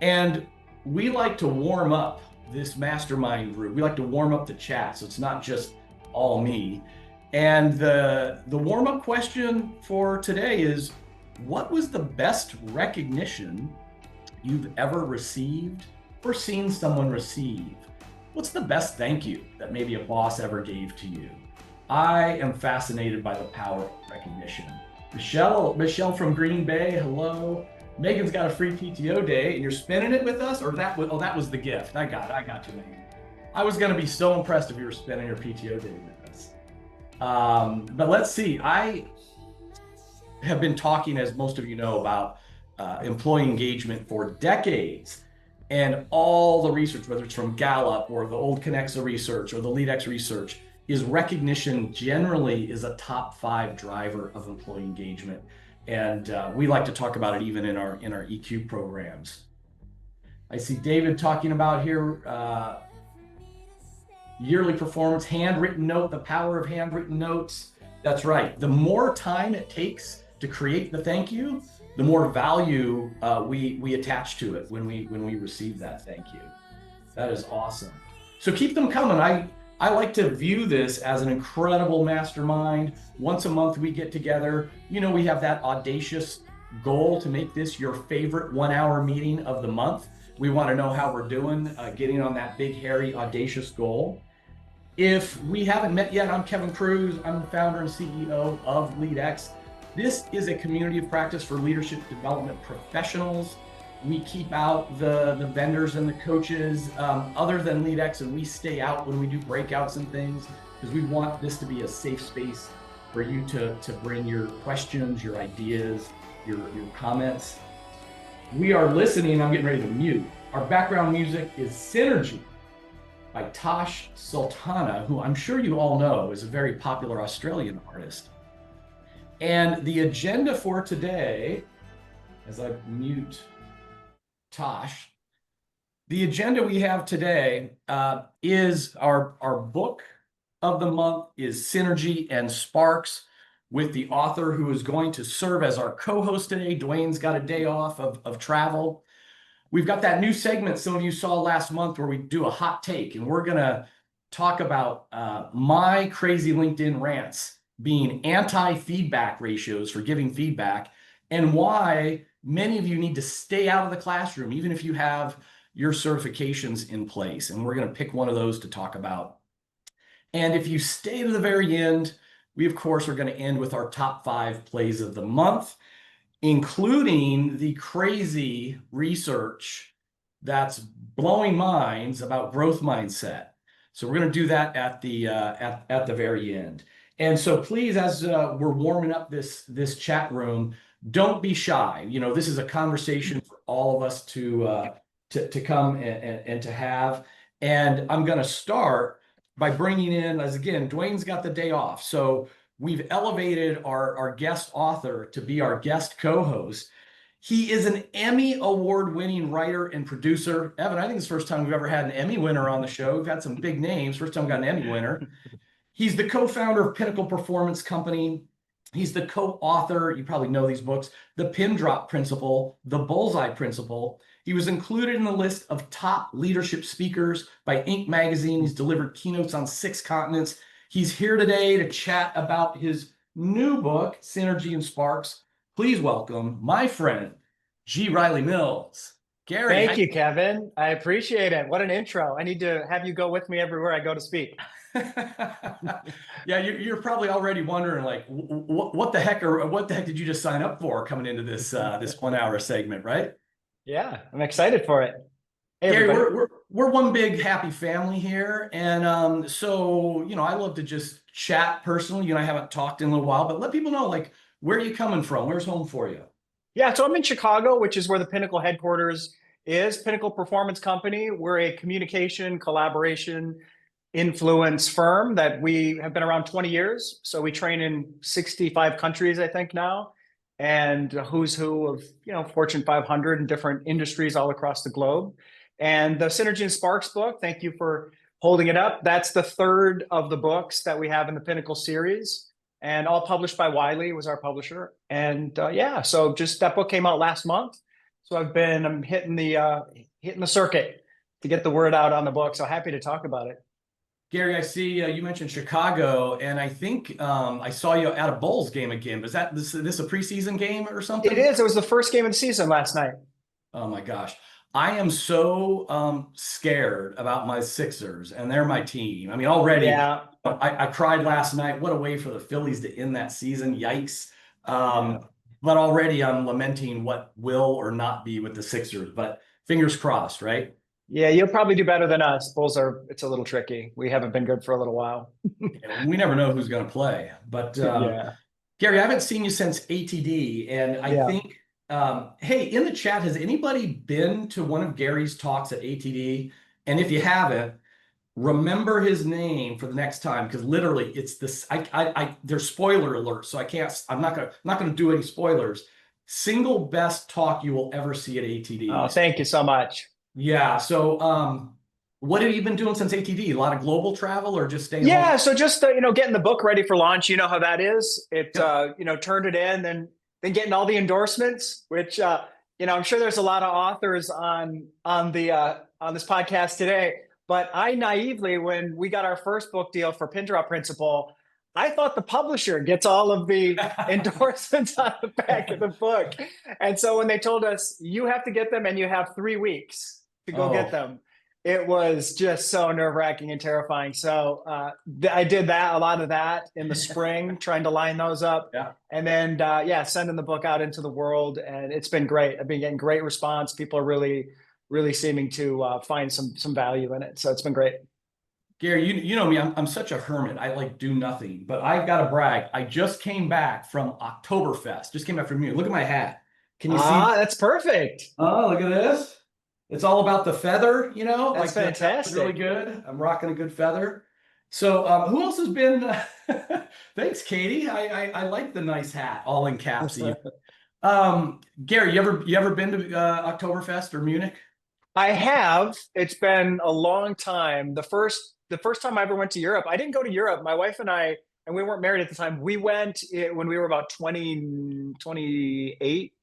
And we like to warm up this mastermind group. We like to warm up the chat, so it's not just all me. And the warm-up question for today is, what was the best recognition you've ever received or seen someone receive? What's the best thank you that maybe a boss ever gave to you? I am fascinated by the power of recognition. Michelle from Green Bay, hello. Megan's got a free PTO day, and you're spending it with us, or that was the gift. I got you, Megan. I was going to be so impressed if you were spending your PTO day with us. But let's see. I have been talking, as most of you know, about employee engagement for decades, and all the research, whether it's from Gallup or the old Connexa research or the LeadX research, is recognition generally is a top 5 driver of employee engagement. And we like to talk about it even in our EQ programs. I see David talking about here, yearly performance, handwritten note, the power of handwritten notes. That's right. The more time it takes to create the thank you, the more value we attach to it when we receive that thank you. That is awesome. So keep them coming. I like to view this as an incredible mastermind. Once a month we get together. You know, we have that audacious goal to make this your favorite 1-hour meeting of the month. We want to know how we're doing, getting on that big, hairy, audacious goal. If we haven't met yet, I'm Kevin Kruse. I'm the founder and CEO of LeadX. This is a community of practice for leadership development professionals. We keep out the vendors and the coaches other than LeadX, and we stay out when we do breakouts and things, because we want this to be a safe space for you to bring your questions, your ideas, your comments. We are listening. I'm getting ready to mute. Our background music is Synergy by Tosh Sultana, who I'm sure you all know is a very popular Australian artist. And the agenda for today, as I mute Tosh, the agenda we have today is our book of the month is Synergy and Sparks, with the author who is going to serve as our co-host today. Dwayne's got a day off of travel. We've got that new segment some of you saw last month where we do a hot take, and we're going to talk about my crazy LinkedIn rants being anti-feedback ratios for giving feedback, and why many of you need to stay out of the classroom, even if you have your certifications in place. And we're going to pick one of those to talk about. And if you stay to the very end, we, of course, are going to end with our top 5 plays of the month, including the crazy research that's blowing minds about growth mindset. So we're going to do that at the very end. And so please, as we're warming up this chat room, don't be shy. You know, this is a conversation for all of us to come and to have. And I'm going to start by bringing in, as again, Dwayne's got the day off. So we've elevated our guest author to be our guest co-host. He is an Emmy Award-winning writer and producer. Evan, I think it's the first time we've ever had an Emmy winner on the show. We've had some big names. First time we got an Emmy winner. He's the co-founder of Pinnacle Performance Company. He's the co-author, you probably know these books, The Pin Drop Principle, The Bullseye Principle. He was included in the list of top leadership speakers by Inc. magazine. He's delivered keynotes on 6 continents. He's here today to chat about his new book, Synergy and Sparks. Please welcome my friend, G. Riley Mills. Gary. Thank you, Kevin. I appreciate it. What an intro. I need to have you go with me everywhere I go to speak. Yeah, you're probably already wondering, like, what the heck did you just sign up for coming into this 1-hour segment, right? Yeah, I'm excited for it. Hey, Gary, we're one big happy family here, and so I love to just chat personally. I haven't talked in a little while, but let people know, like, where are you coming from? Where's home for you? Yeah, so I'm in Chicago, which is where the Pinnacle headquarters is. Pinnacle Performance Company. We're a communication, collaboration, influence firm that we have been around 20 years. So we train in 65 countries, I think now, and who's who of, Fortune 500 in different industries all across the globe. And the Synergy and Sparks book, thank you for holding it up. That's the 3rd of the books that we have in the Pinnacle series, and all published by Wiley, was our publisher. And yeah, so just that book came out last month. So I'm hitting the circuit to get the word out on the book. So happy to talk about it. Gary, I see you mentioned Chicago, and I think I saw you at a Bulls game again. Is that this a preseason game or It something? is. It was the first game of the season last night. Oh my gosh. I am so scared about my Sixers, and they're my team. I mean, already Yeah. I cried last night. What a way for the Phillies to end that season. Yikes. Yeah. But already I'm lamenting what will or not be with the Sixers. But fingers crossed, right? Yeah, you'll probably do better than us. It's a little tricky. We haven't been good for a little while. Yeah, we never know who's going to play. But Yeah. Gary, I haven't seen you since ATD, and I Yeah. think, hey, in the chat, has anybody been to one of Gary's talks at ATD? And if you haven't, remember his name for the next time, because literally, it's this. There's spoiler alerts, so I can't. I'm not gonna do any spoilers. Single best talk you will ever see at Oh, ATD. thank you so much. Yeah. So, what have you been doing since ATD? A lot of global travel, or just staying home? Yeah, so just getting the book ready for launch. You know how that is. It Yep. turned it in, then getting all the endorsements, which I'm sure there's a lot of authors on this podcast today. But I naively, when we got our first book deal for Pin Drop Principle, I thought the publisher gets all of the endorsements on the back of the book. And so when they told us you have to get them and you have 3 weeks to go get Oh, them, it was just so nerve-wracking and terrifying. So I did a lot of that in the spring, trying to line those up. yeah. And then, sending the book out into the world. And it's been great. I've been getting great response. People are really, really seeming to find some value in it. So it's been great. Gary, you know me, I'm such a hermit. I like do nothing, but I've got to brag. I just came back from Oktoberfest. Just came back from Munich. Look at my hat. Can you see? That's perfect. Oh, look at this. It's all about the feather, That's like that's really fantastic. good. I'm rocking a good feather. So, who else has been? Thanks, Katie. I like the nice hat, all in caps. Even. Gary, you ever been to Oktoberfest or Munich? I have. It's been a long time. The first time I ever went to Europe, I didn't go to Europe. My wife and I, and we weren't married at the time. We went when we were about 20, 28,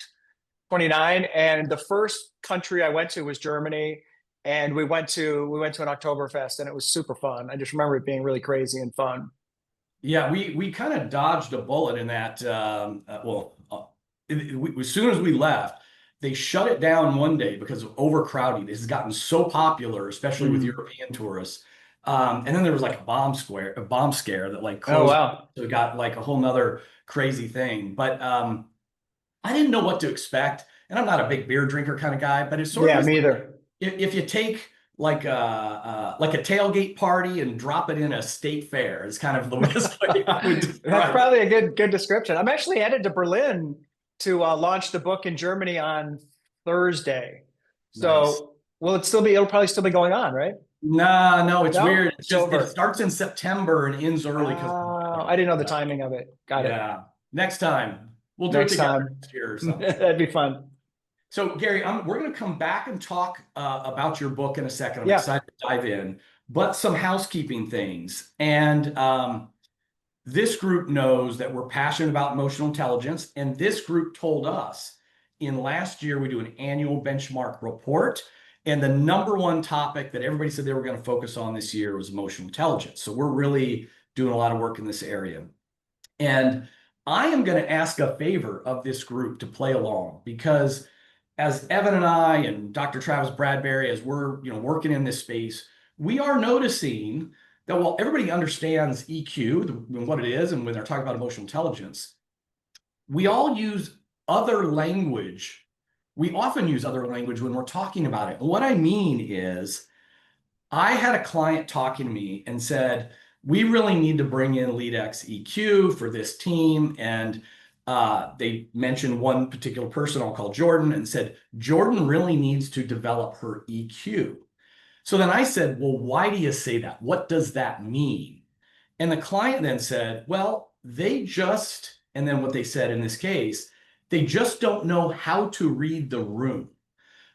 29, and the first country I went to was Germany. And we went to an Oktoberfest, and it was super fun. I just remember it being really crazy and fun. Yeah, we kind of dodged a bullet in that. As soon as we left, they shut it down one day because of overcrowding. It has gotten so popular, especially with Mm. European tourists. And then there was like a bomb scare that like Oh closed. wow. So it got like a whole nother crazy thing. But I didn't know what to expect. And I'm not a big beer drinker kind of guy, but it sort of Yeah, is me like either. if you take like a tailgate party and drop it in a state fair. It's kind of the best way I would That's describe it. probably a good description. I'm actually headed to Berlin to launch the book in Germany on Thursday. Nice. So it'll probably still be going on, right? No, no, it's No, weird. it's It over. starts in September and ends early because Oh, I didn't know the timing of it. Got it. yeah. Next time we'll do it Next together time. next year or something. That'd be fun. So Gary, we're going to come back and talk about your book in a second. I'm Yeah. excited to dive in, but some housekeeping things. And this group knows that we're passionate about emotional intelligence, and this group told us in last year we do an annual benchmark report, and the number one topic that everybody said they were going to focus on this year was emotional intelligence. So we're really doing a lot of work in this area. And I am going to ask a favor of this group to play along because as Evan and I and Dr. Travis Bradbury, as we're working in this space, we are noticing that while everybody understands EQ and what it is, and when they're talking about emotional intelligence, we all use other language. We often use other language when we're talking about it. And what I mean is, I had a client talking to me and said, we really need to bring in LeadX EQ for this team. And they mentioned one particular person I'll call Jordan and said, Jordan really needs to develop her EQ. So then I said, well, why do you say that? What does that mean? And the client then said, well, and then what they said in this case, they just don't know how to read the room.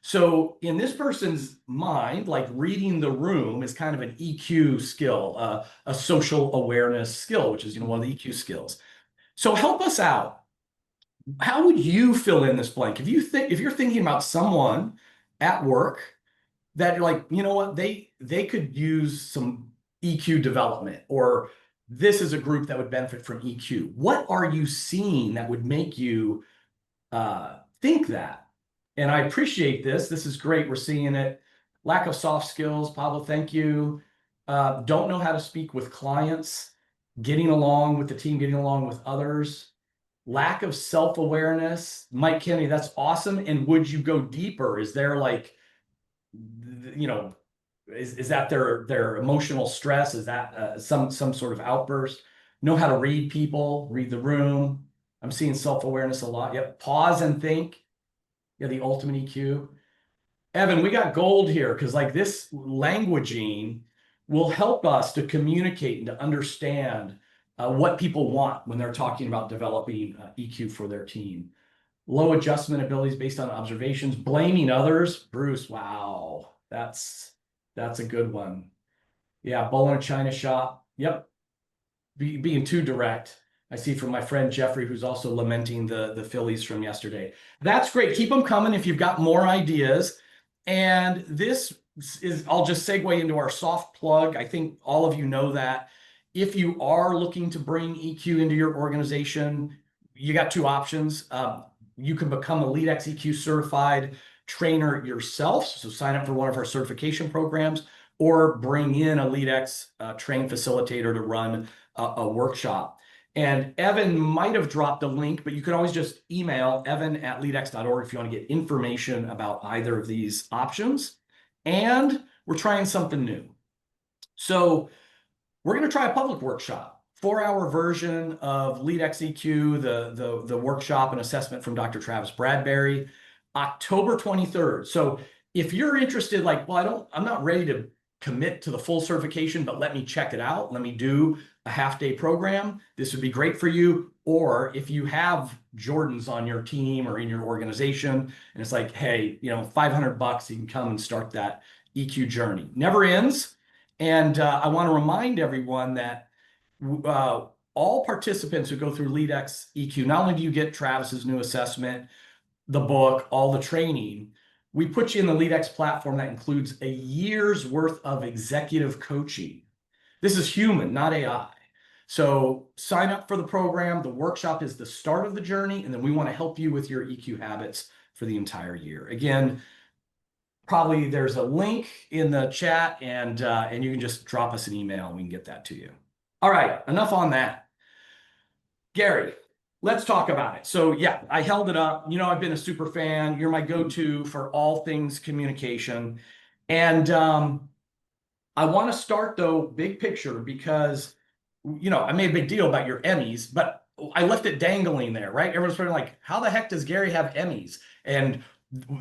So in this person's mind, like reading the room is kind of an EQ skill, a social awareness skill, which is one of the EQ skills. So help us out. How would you fill in this blank? If you're thinking about someone at work that you're like, you know what, they could use some EQ development, or this is a group that would benefit from EQ. What are you seeing that would make you think that? And I appreciate this. This is great. We're seeing it. Lack of soft skills, Pablo, thank you. Don't know how to speak with clients, getting along with the team, getting along with others. Lack of self-awareness. Mike Kenny, that's awesome. And would you go deeper? Is there like, you know, is that their emotional stress? Is that some sort of outburst? Know how to read people, read the room. I'm seeing self-awareness a lot. Yep. Pause and think. Yeah, the ultimate EQ. Evan, we got gold here because like this languaging will help us to communicate and to understand what people want when they're talking about developing EQ for their team. Low adjustment abilities based on observations, blaming others. Bruce, wow, that's a good one. Yeah, bull in a china shop. Yep, being too direct. I see from my friend Jeffrey, who's also lamenting the Phillies from yesterday. That's great. Keep them coming if you've got more ideas. And this is, I'll just segue into our soft plug. I think all of you know that. If you are looking to bring EQ into your organization, you got two options. You can become a LeadX EQ certified trainer yourself. So sign up for one of our certification programs, or bring in a LeadX trained facilitator to run a workshop. And Evan might have dropped a link, but you can always just email evan@leadx.org if you want to get information about either of these options. And we're trying something new. So we're going to try a public workshop, 4-hour version of LeadX EQ, the workshop and assessment from Dr. Travis Bradbury, October 23rd. So if you're interested, like, well, I'm not ready to commit to the full certification, but let me check it out. Let me do a half-day program. This would be great for you. Or if you have Jordans on your team or in your organization, and it's like, hey, you know, $500, you can come and start that EQ journey. Never ends. And I want to remind everyone that all participants who go through LeadX EQ, not only do you get Travis's new assessment, the book, all the training, we put you in the LeadX platform that includes a year's worth of executive coaching. This is human, not AI. So sign up for the program. The workshop is the start of the journey, and then we want to help you with your EQ habits for the entire year. Again, probably there's a link in the chat, and you can just drop us an email and we can get that to you. All right, enough on that. Gary, let's talk about it. So yeah, I held it up. You know, I've been a super fan. You're my go-to for all things communication. And I want to start though, big picture, because, you know, I made a big deal about your Emmys, but I left it dangling there, right? Everyone's sort of like, how the heck does Gary have Emmys? And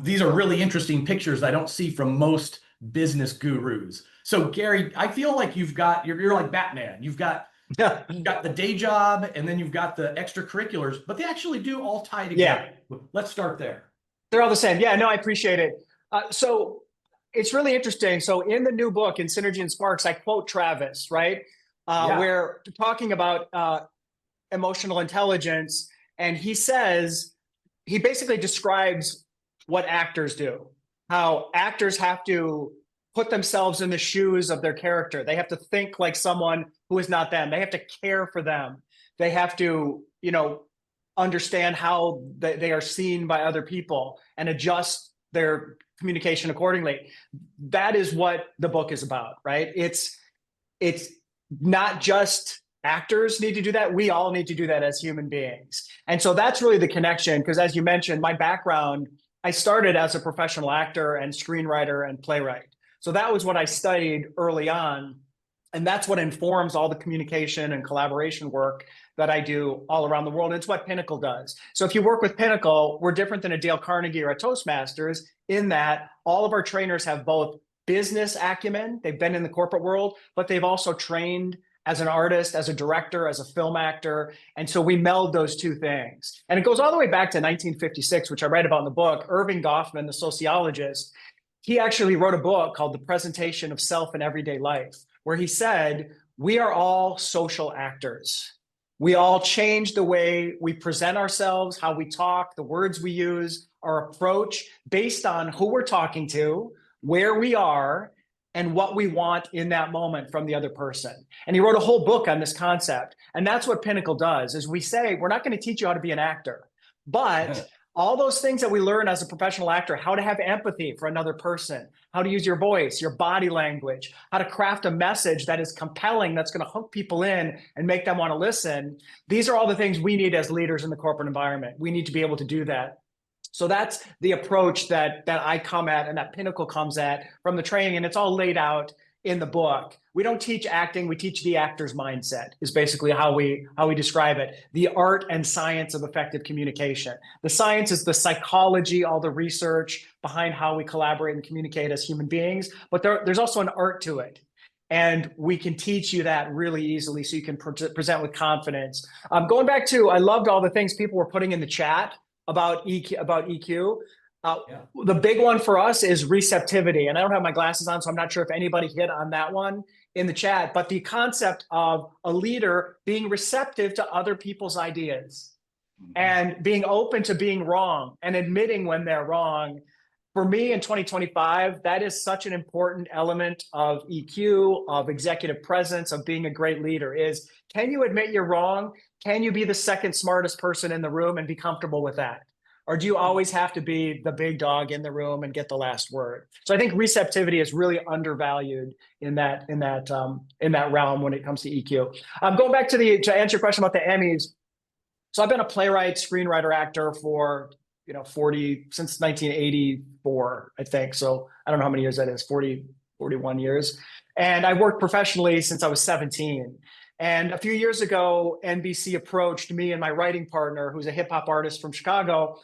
these are really interesting pictures I don't see from most business gurus. So Gary, I feel like you're like Batman. You've got the day job, and then you've got the extracurriculars, but they actually do all tie together. Yeah. Let's start there. They're all the same. Yeah, no, I appreciate it. So it's really interesting. So in the new book, in Synergy and Sparks, I quote Travis, right? Where talking about emotional intelligence, and he says, he basically describes what actors do, how actors have to put themselves in the shoes of their character. They have to think like someone who is not them. They have to care for them. They have to, you know, understand how they are seen by other people and adjust their communication accordingly. That is what the book is about, right? It's not just actors need to do that. We all need to do that as human beings. And so that's really the connection, because as you mentioned, my background, I started as a professional actor and screenwriter and playwright. So that was what I studied early on. And that's what informs all the communication and collaboration work that I do all around the world. And it's what Pinnacle does. So if you work with Pinnacle, we're different than a Dale Carnegie or a Toastmasters in that all of our trainers have both business acumen, they've been in the corporate world, but they've also trained as an artist, as a director, as a film actor. And so we meld those two things. And it goes all the way back to 1956, which I write about in the book. Irving Goffman, the sociologist, he actually wrote a book called The Presentation of Self in Everyday Life, where he said, we are all social actors. We all change the way we present ourselves, how we talk, the words we use, our approach based on who we're talking to, where we are, and what we want in that moment from the other person. And he wrote a whole book on this concept. And that's what Pinnacle does, is we say, we're not going to teach you how to be an actor, but all those things that we learn as a professional actor, how to have empathy for another person, how to use your voice, your body language, how to craft a message that is compelling, that's going to hook people in and make them want to listen. These are all the things we need as leaders in the corporate environment. We need to be able to do that. So that's the approach that I come at and that Pinnacle comes at from the training. And it's all laid out in the book. We don't teach acting, we teach the actor's mindset, is basically how we describe it. The art and science of effective communication. The science is the psychology, all the research behind how we collaborate and communicate as human beings, but there's also an art to it. And we can teach you that really easily so you can present with confidence. Going back to, I loved all the things people were putting in the chat about EQ. The big one for us is receptivity. And I don't have my glasses on, so I'm not sure if anybody hit on that one in the chat, but the concept of a leader being receptive to other people's ideas and being open to being wrong and admitting when they're wrong. For me in 2025, that is such an important element of EQ, of executive presence, of being a great leader is, can you admit you're wrong? Can you be the second smartest person in the room and be comfortable with that? Or do you always have to be the big dog in the room and get the last word? So I think receptivity is really undervalued in that realm when it comes to EQ. Going back to answer your question about the Emmys. So I've been a playwright, screenwriter, actor for 40 since 1984, I think. So I don't know how many years that is, 41 years. And I worked professionally since I was 17. And a few years ago, NBC approached me and my writing partner, who's a hip hop artist from Chicago,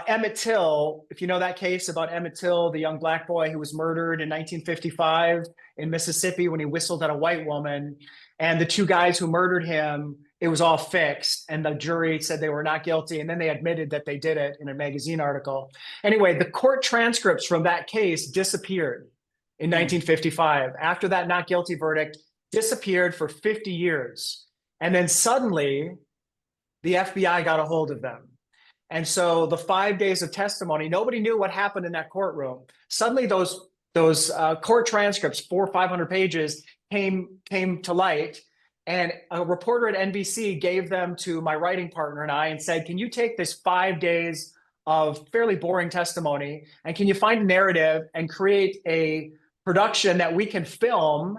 Emmett Till. If you know that case about Emmett Till, the young black boy who was murdered in 1955 in Mississippi when he whistled at a white woman, and the two guys who murdered him, it was all fixed, and the jury said they were not guilty, and then they admitted that they did it in a magazine article. Anyway, the court transcripts from that case disappeared in 1955. After that not guilty verdict, disappeared for 50 years. And then suddenly, the FBI got a hold of them. And so the 5 days of testimony, nobody knew what happened in that courtroom. Suddenly those court transcripts, 400 or 500 pages, came to light. And a reporter at NBC gave them to my writing partner and I and said, can you take this 5 days of fairly boring testimony and can you find a narrative and create a production that we can film,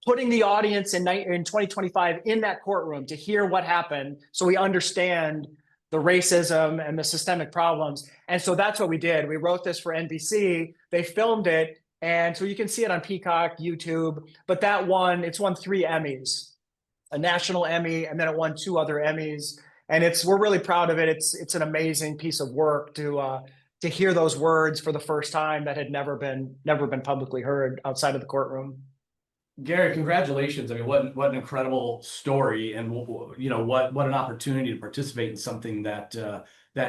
putting the audience in 2025 in that courtroom to hear what happened so we understand the racism and the systemic problems. And so that's what we did. We wrote this for NBC. They filmed it. And so you can see it on Peacock, YouTube. But it's won 3 Emmys, a national Emmy, and then it won 2 other Emmys. And we're really proud of it. It's an amazing piece of work to hear those words for the first time that had never been publicly heard outside of the courtroom. Gary, congratulations. I mean, what an incredible story, and what an opportunity to participate in something that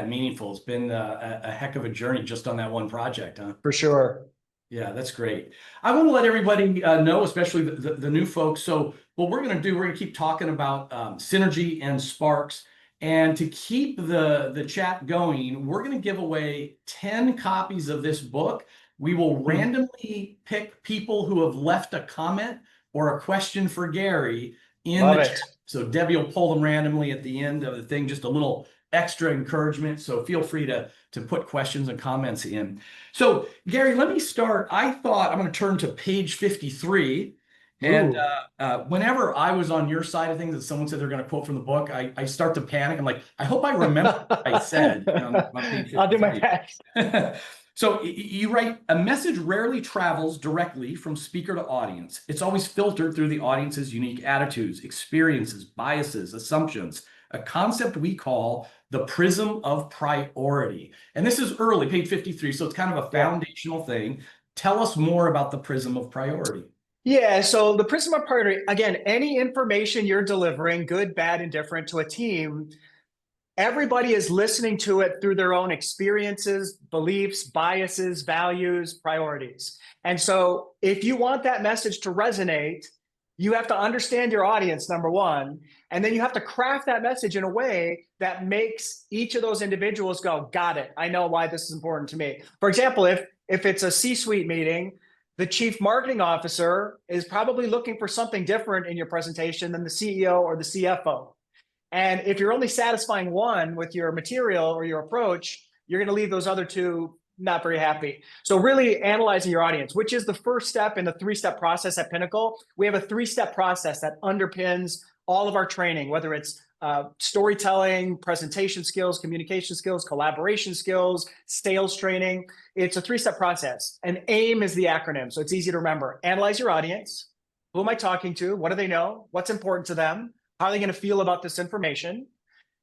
meaningful. It's been a heck of a journey just on that one project, huh? For sure. Yeah, that's great. I want to let everybody know, especially the new folks. So what we're going to do, we're going to keep talking about synergy and sparks. And to keep the chat going, we're going to give away 10 copies of this book. We will randomly pick people who have left a comment or a question for Gary in the chat. So Debbie will pull them randomly at the end of the thing, just a little extra encouragement. So feel free to put questions and comments in. So Gary, let me start. I thought I'm going to turn to page 53. And whenever I was on your side of things and someone said they're going to quote from the book, I start to panic. I'm like, I hope I remember what I said. On page 53. I'll do my best. So you write, a message rarely travels directly from speaker to audience. It's always filtered through the audience's unique attitudes, experiences, biases, assumptions, a concept we call the prism of priority. And this is early, page 53, so it's kind of a foundational thing. Tell us more about the prism of priority. Yeah, so the prism of priority, again, any information you're delivering, good, bad, indifferent, to a team, everybody is listening to it through their own experiences, beliefs, biases, values, priorities. And so if you want that message to resonate, You have to understand your audience, number one, and then you have to craft that message in a way that makes each of those individuals go, got it. I know why this is important to me. For example, if it's a C-suite meeting, the chief marketing officer is probably looking for something different in your presentation than the CEO or the CFO. And if you're only satisfying one with your material or your approach, you're going to leave those other two not very happy. So really analyzing your audience, which is the first step in the 3-step process at Pinnacle. We have a 3-step process that underpins all of our training, whether it's storytelling, presentation skills, communication skills, collaboration skills, sales training. It's a 3-step process. And AIM is the acronym, so it's easy to remember. Analyze your audience. Who am I talking to? What do they know? What's important to them? How are they going to feel about this information?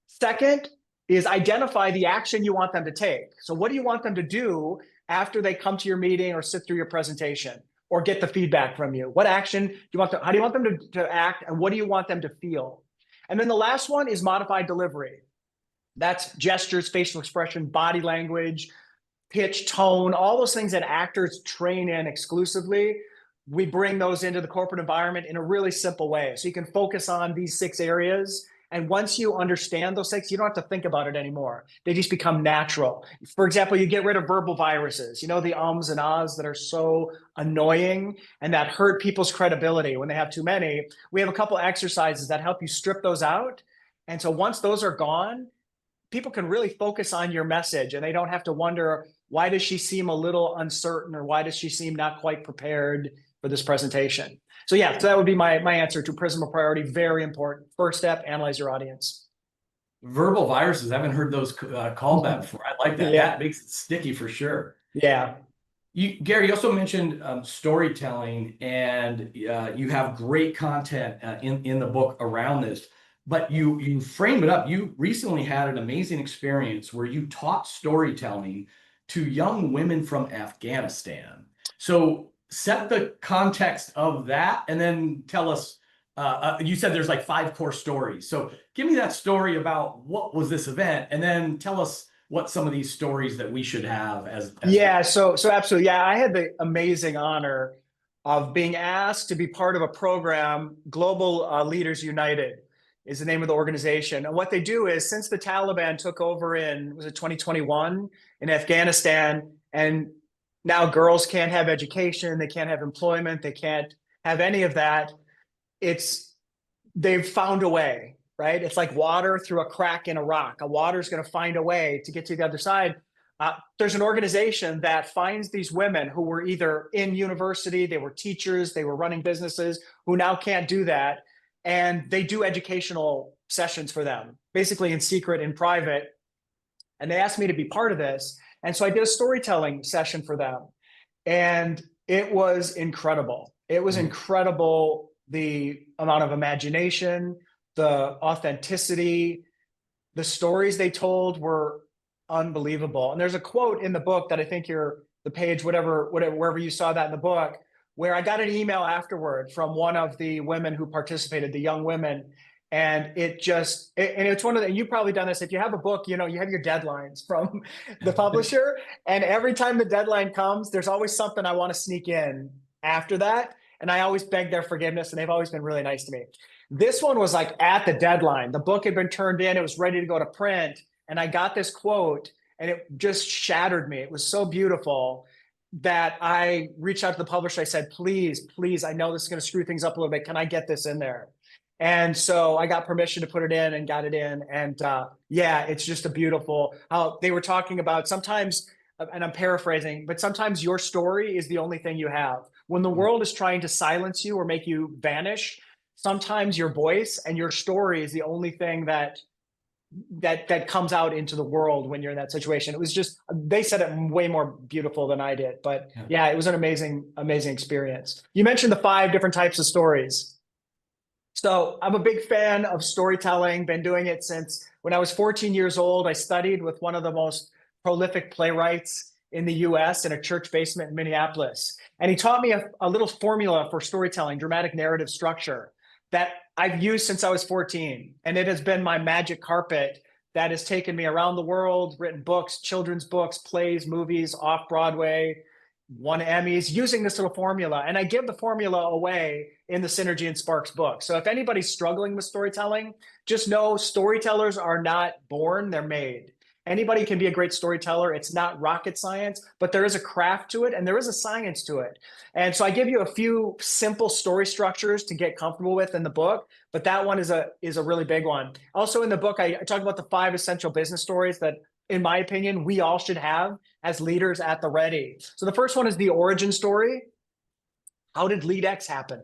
Second is identify the action you want them to take. So what do you want them to do after they come to your meeting or sit through your presentation or get the feedback from you? What action do you want them, how do you want them to act, and what do you want them to feel? And then the last one is modified delivery. That's gestures, facial expression, body language, pitch, tone, all those things that actors train in exclusively. We bring those into the corporate environment in a really simple way. So you can focus on these 6 areas. And once you understand those 6, you don't have to think about it anymore. They just become natural. For example, you get rid of verbal viruses, you know, the ums and ahs that are so annoying and that hurt people's credibility when they have too many. We have a couple exercises that help you strip those out. And so once those are gone, people can really focus on your message and they don't have to wonder, why does she seem a little uncertain, or why does she seem not quite prepared for this presentation? So yeah, so that would be my answer to Prism of Priority. Very important. First step, analyze your audience. Verbal viruses, I haven't heard those called that before. I like that. Yeah. That makes it sticky for sure. Yeah. Gary, you also mentioned storytelling, and you have great content in the book around this, but you frame it up. You recently had an amazing experience where you taught storytelling to young women from Afghanistan. So set the context of that, and then tell us, you said there's like 5 core stories. So give me that story about what was this event, and then tell us what some of these stories that we should have as yeah, so absolutely. Yeah, I had the amazing honor of being asked to be part of a program, Global Leaders United is the name of the organization. And what they do is, since the Taliban took over in, was it 2021 in Afghanistan, and now girls can't have education, they can't have employment, they can't have any of that. They've found a way, right? It's like water through a crack in a rock. A water's going to find a way to get to the other side. There's an organization that finds these women who were either in university, they were teachers, they were running businesses, who now can't do that. And they do educational sessions for them, basically in secret, in private. And they asked me to be part of this. And so I did a storytelling session for them. And it was incredible. It was incredible, the amount of imagination, the authenticity, the stories they told were unbelievable. And there's a quote in the book that I think the page, wherever you saw that in the book, where I got an email afterward from one of the women who participated, the young women. And it's one of the, and you've probably done this. If you have a book, you know, you have your deadlines from the publisher. And every time the deadline comes, there's always something I want to sneak in after that. And I always beg their forgiveness, and they've always been really nice to me. This one was like at the deadline. The book had been turned in. It was ready to go to print. And I got this quote, and it just shattered me. It was so beautiful that I reached out to the publisher. I said, please, I know this is going to screw things up a little bit. Can I get this in there? And so I got permission to put it in and got it in. And yeah, it's just a beautiful, how they were talking about sometimes, and I'm paraphrasing, but sometimes your story is the only thing you have. When the world is trying to silence you or make you vanish, sometimes your voice and your story is the only thing that comes out into the world when you're in that situation. It was just, they said it way more beautiful than I did, but yeah, it was an amazing experience. You mentioned the 5 different types of stories. So I'm a big fan of storytelling, been doing it since when I was 14 years old. I studied with one of the most prolific playwrights in the US in a church basement in Minneapolis. And he taught me a little formula for storytelling, dramatic narrative structure, that I've used since I was 14. And it has been my magic carpet that has taken me around the world, written books, children's books, plays, movies, off Broadway. won Emmys using this little formula. And I give the formula away in the Synergy and Sparks book. So if anybody's struggling with storytelling, just know storytellers are not born, they're made. Anybody can be a great storyteller. It's not rocket science, but there is a craft to it and there is a science to it. And so I give you a few simple story structures to get comfortable with in the book, but that one is a really big one. Also in the book, I talk about the 5 essential business stories that, in my opinion, we all should have as leaders at the ready. So the first one is the origin story. How did LeadX happen?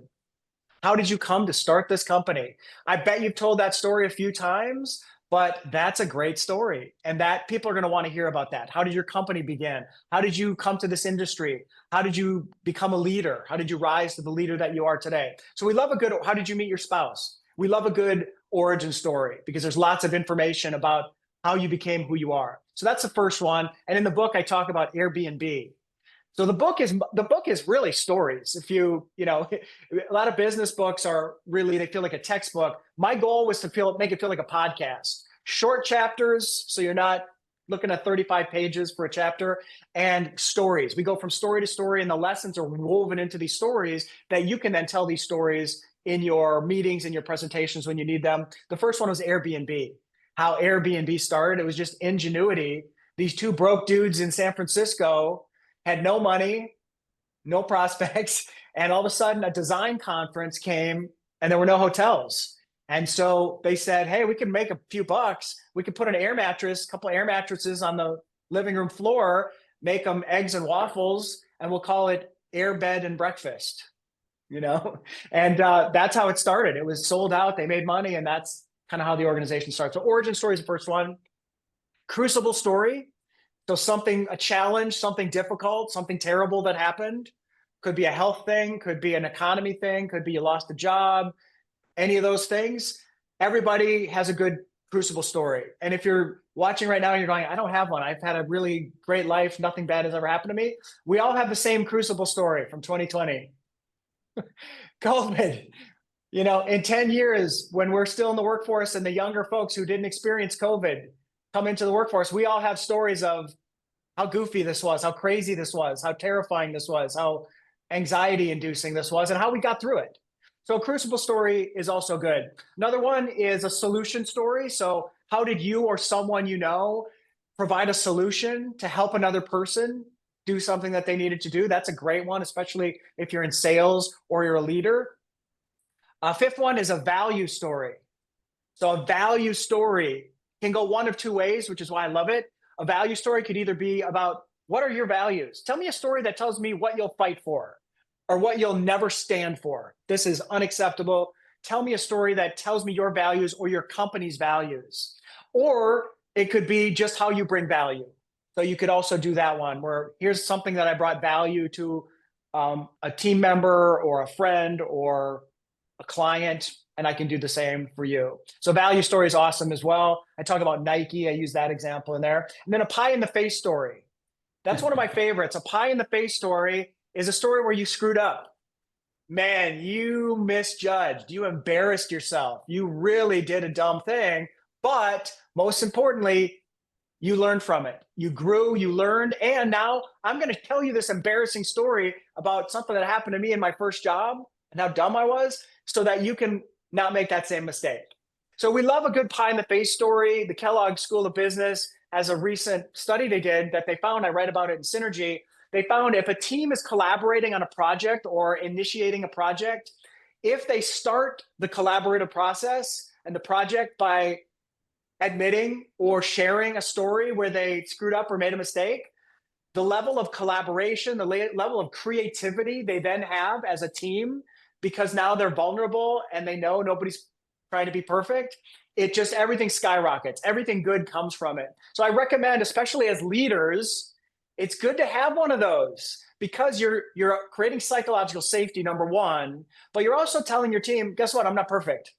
How did you come to start this company? I bet you've told that story a few times, but that's a great story. And that people are going to want to hear about that. How did your company begin? How did you come to this industry? How did you become a leader? How did you rise to the leader that you are today? So we love a good, how did you meet your spouse? We love a good origin story because there's lots of information about how you became who you are. So that's the first one. And in the book, I talk about Airbnb. So the book is really stories. If you know, a lot of business books are really, they feel like a textbook. My goal was to make it feel like a podcast. Short chapters, so you're not looking at 35 pages for a chapter, and stories. We go from story to story, and the lessons are woven into these stories that you can then tell these stories in your meetings and your presentations when you need them. The first one was Airbnb. How Airbnb started. It was just ingenuity. These 2 broke dudes in San Francisco had no money, no prospects, and all of a sudden a design conference came and there were no hotels. And so they said, hey, we can make a few bucks. We could put an air mattress, a couple of air mattresses on the living room floor, make them eggs and waffles, and we'll call it Air Bed and Breakfast, you know? And that's how it started. It was sold out, they made money, and that's kind of how the organization starts. So origin story is the first one. Crucible story. So something, a challenge, something difficult, something terrible that happened. Could be a health thing, could be an economy thing, could be you lost a job, any of those things. Everybody has a good crucible story. And if you're watching right now and you're going, I don't have one, I've had a really great life, nothing bad has ever happened to me. We all have the same crucible story from 2020. COVID. You know, in 10 years, when we're still in the workforce and the younger folks who didn't experience COVID come into the workforce, we all have stories of how goofy this was, how crazy this was, how terrifying this was, how anxiety inducing this was, and how we got through it. So a crucible story is also good. Another one is a solution story. So how did you or someone you know provide a solution to help another person do something that they needed to do? That's a great one, especially if you're in sales or you're a leader. Fifth one is a value story. So a value story can go one of 2 ways, which is why I love it. A value story could either be about, what are your values? Tell me a story that tells me what you'll fight for or what you'll never stand for. This is unacceptable. Tell me a story that tells me your values or your company's values. Or it could be just how you bring value. So you could also do that one where here's something that I brought value to a team member or a friend or a client, and I can do the same for you. So value story is awesome as well. I talk about Nike. I use that example in there. And then a pie in the face story. That's one of my favorites. A pie in the face story is a story where you screwed up. Man, you misjudged. You embarrassed yourself. You really did a dumb thing. But most importantly, you learned from it. You grew, you learned. And now I'm going to tell you this embarrassing story about something that happened to me in my first job and how dumb I was, so that you can not make that same mistake. So we love a good pie in the face story. The Kellogg School of Business has a recent study they did that they found, I read about it in Synergy. They found if a team is collaborating on a project or initiating a project, if they start the collaborative process and the project by admitting or sharing a story where they screwed up or made a mistake, the level of collaboration, the level of creativity they then have as a team, because now they're vulnerable and they know nobody's trying to be perfect, it just, everything skyrockets. Everything good comes from it. So I recommend, especially as leaders, it's good to have one of those because you're creating psychological safety, number one, but you're also telling your team, guess what? I'm not perfect.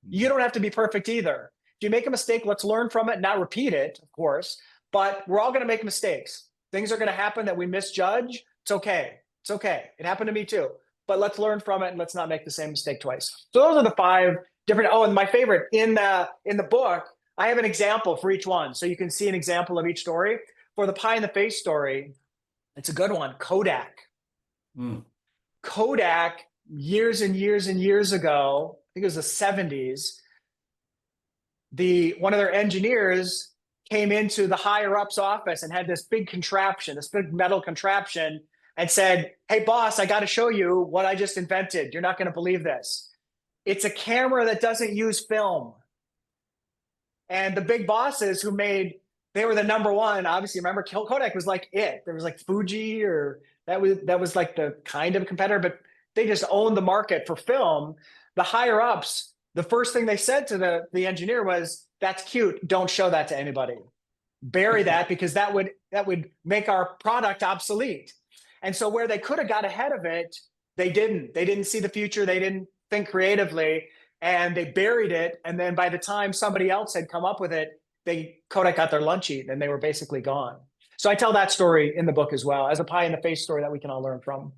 You don't have to be perfect either. If you make a mistake, let's learn from it, not repeat it, of course, but we're all going to make mistakes. Things are going to happen that we misjudge. It's okay. It's okay. It happened to me too. But let's learn from it and let's not make the same mistake twice. So those are the 5 different. Oh, and my favorite in the book, I have an example for each one. So you can see an example of each story. For the pie in the face story, It's a good one. Kodak. Mm. Kodak, years and years and years ago, I think it was the 70s, one of their engineers came into the higher ups office and had this big contraption, this big metal contraption, and said, "Hey boss, I got to show you what I just invented. You're not going to believe this. It's a camera that doesn't use film." And the big bosses they were the number one. Obviously, remember Kodak was like it. There was like Fuji, or that was like the kind of competitor, but they just owned the market for film. The higher ups, the first thing they said to the engineer was, "That's cute. Don't show that to anybody. Bury that, because that would make our product obsolete." And so where they could have got ahead of it, they didn't. They didn't see the future. They didn't think creatively, and they buried it. And then by the time somebody else had come up with it, Kodak got their lunch eaten, and they were basically gone. So I tell that story in the book as well, as a pie in the face story that we can all learn from.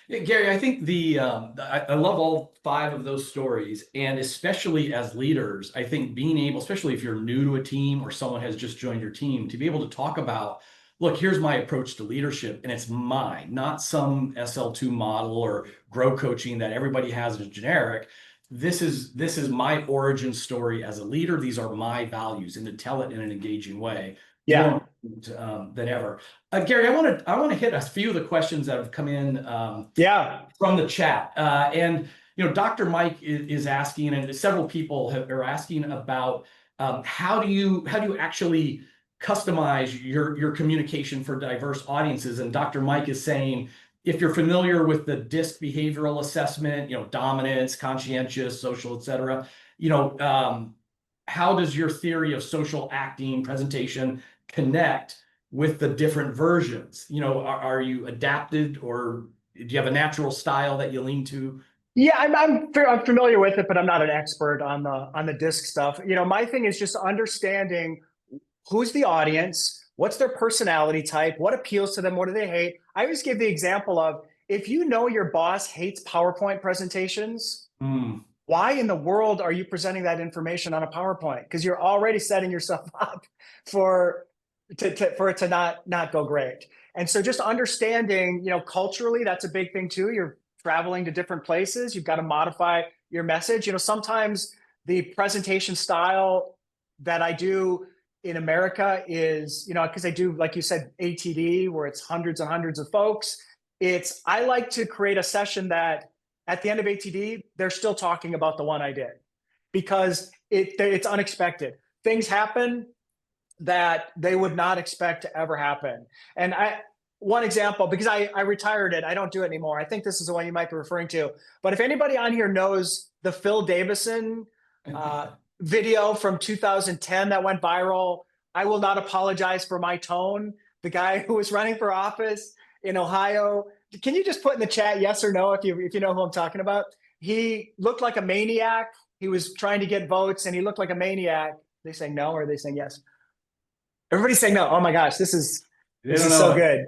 Yeah, Gary, I think I love all 5 of those stories, and especially as leaders, I think being able, especially if you're new to a team or someone has just joined your team, to be able to talk about, look, here's my approach to leadership, and it's mine, not some SL2 model or grow coaching that everybody has as generic. This is my origin story as a leader. These are my values, and to tell it in an engaging way. Yeah. More than ever. Gary, I want to hit a few of the questions that have come in from the chat. And Dr. Mike is asking, and several people are asking about how do you actually customize your communication for diverse audiences. And Dr. Mike is saying, if you're familiar with the DISC behavioral assessment, dominance, conscientious, social, et cetera, how does your theory of social acting, presentation connect with the different versions? Are you adapted, or do you have a natural style that you lean to? Yeah, I'm familiar with it, but I'm not an expert on the DISC stuff. My thing is just understanding who's the audience, what's their personality type, what appeals to them, what do they hate. I always give the example of, if you know your boss hates PowerPoint presentations, why in the world are you presenting that information on a PowerPoint? Because you're already setting yourself up for it to not go great. And so just understanding, culturally, that's a big thing too. You're traveling to different places. You've got to modify your message. Sometimes the presentation style that I do in America is, because I do, like you said, ATD, where it's hundreds and hundreds of folks. I like to create a session that at the end of ATD, they're still talking about the one I did, because it's unexpected. Things happen that they would not expect to ever happen. And one example, because I retired it, I don't do it anymore. I think this is the one you might be referring to. But if anybody on here knows the Phil Davison video from 2010 that went viral, "I will not apologize for my tone," the guy who was running for office in Ohio. Can you just put in the chat yes or no if you know who I'm talking about? He looked like a maniac. He was trying to get votes, and he looked like a maniac. Are they saying no, or are they saying yes? Everybody's saying no. Oh my gosh, this is so good.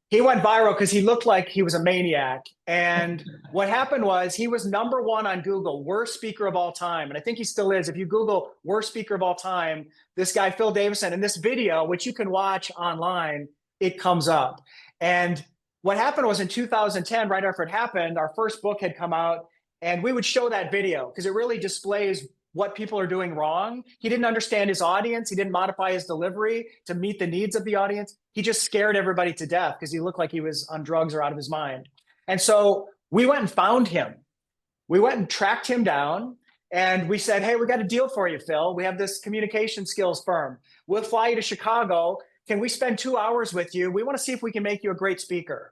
He went viral because he looked like he was a maniac. And what happened was, he was #1 on Google, worst speaker of all time. And I think he still is. If you Google worst speaker of all time, this guy, Phil Davison, in this video, which you can watch online, it comes up. And what happened was, in 2010, right after it happened, our first book had come out, and we would show that video because it really displays what people are doing wrong. He didn't understand his audience. He didn't modify his delivery to meet the needs of the audience. He just scared everybody to death because he looked like he was on drugs or out of his mind. And so we went and found him. We went and tracked him down, and we said, "Hey, we got a deal for you, Phil. We have this communication skills firm. We'll fly you to Chicago. Can we spend 2 hours with you? We want to see if we can make you a great speaker.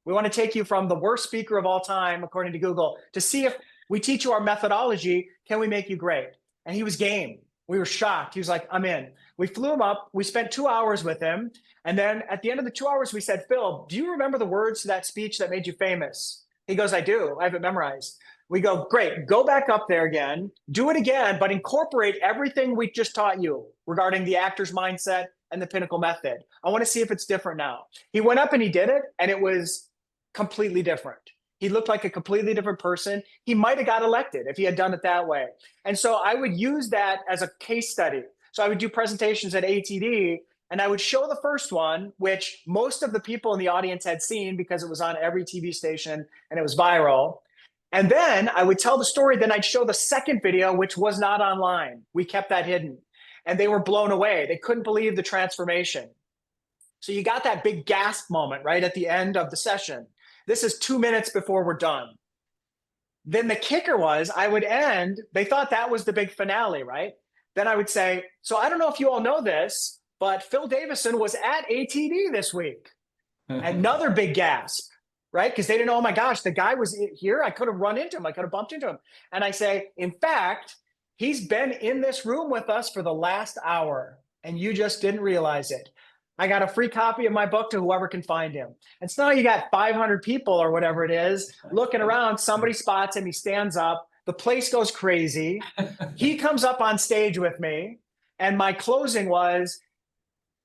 We want to take you from the worst speaker of all time, according to Google, to see if we teach you our methodology. Can we make you great?" And he was game. We were shocked. He was like, "I'm in." We flew him up. We spent 2 hours with him. And then at the end of the 2 hours, we said, "Phil, do you remember the words to that speech that made you famous?" He goes, "I do. I have it memorized." We go, "Great. Go back up there again. Do it again, but incorporate everything we just taught you regarding the actor's mindset and the Pinnacle method. I want to see if it's different now." He went up and he did it, and it was completely different. He looked like a completely different person. He might have got elected if he had done it that way. And so I would use that as a case study. So I would do presentations at ATD, And I would show the first one, which most of the people in the audience had seen because it was on every TV station and it was viral. And then I would tell the story. Then I'd show the second video, which was not online. We kept that hidden. And they were blown away. They couldn't believe the transformation. So you got that big gasp moment right at the end of the session. This is 2 minutes before we're done. Then the kicker was I would end, they thought that was the big finale, right? Then I would say, so I don't know if you all know this, but Phil Davison was at ATD this week. Another big gasp, right? Because they didn't know, oh my gosh, the guy was here. I could have run into him. I could have bumped into him. And I say, in fact, he's been in this room with us for the last hour and you just didn't realize it. I got a free copy of my book to whoever can find him. And so now you got 500 people or whatever it is looking around. Somebody spots him. He stands up. The place goes crazy. He comes up on stage with me. And my closing was,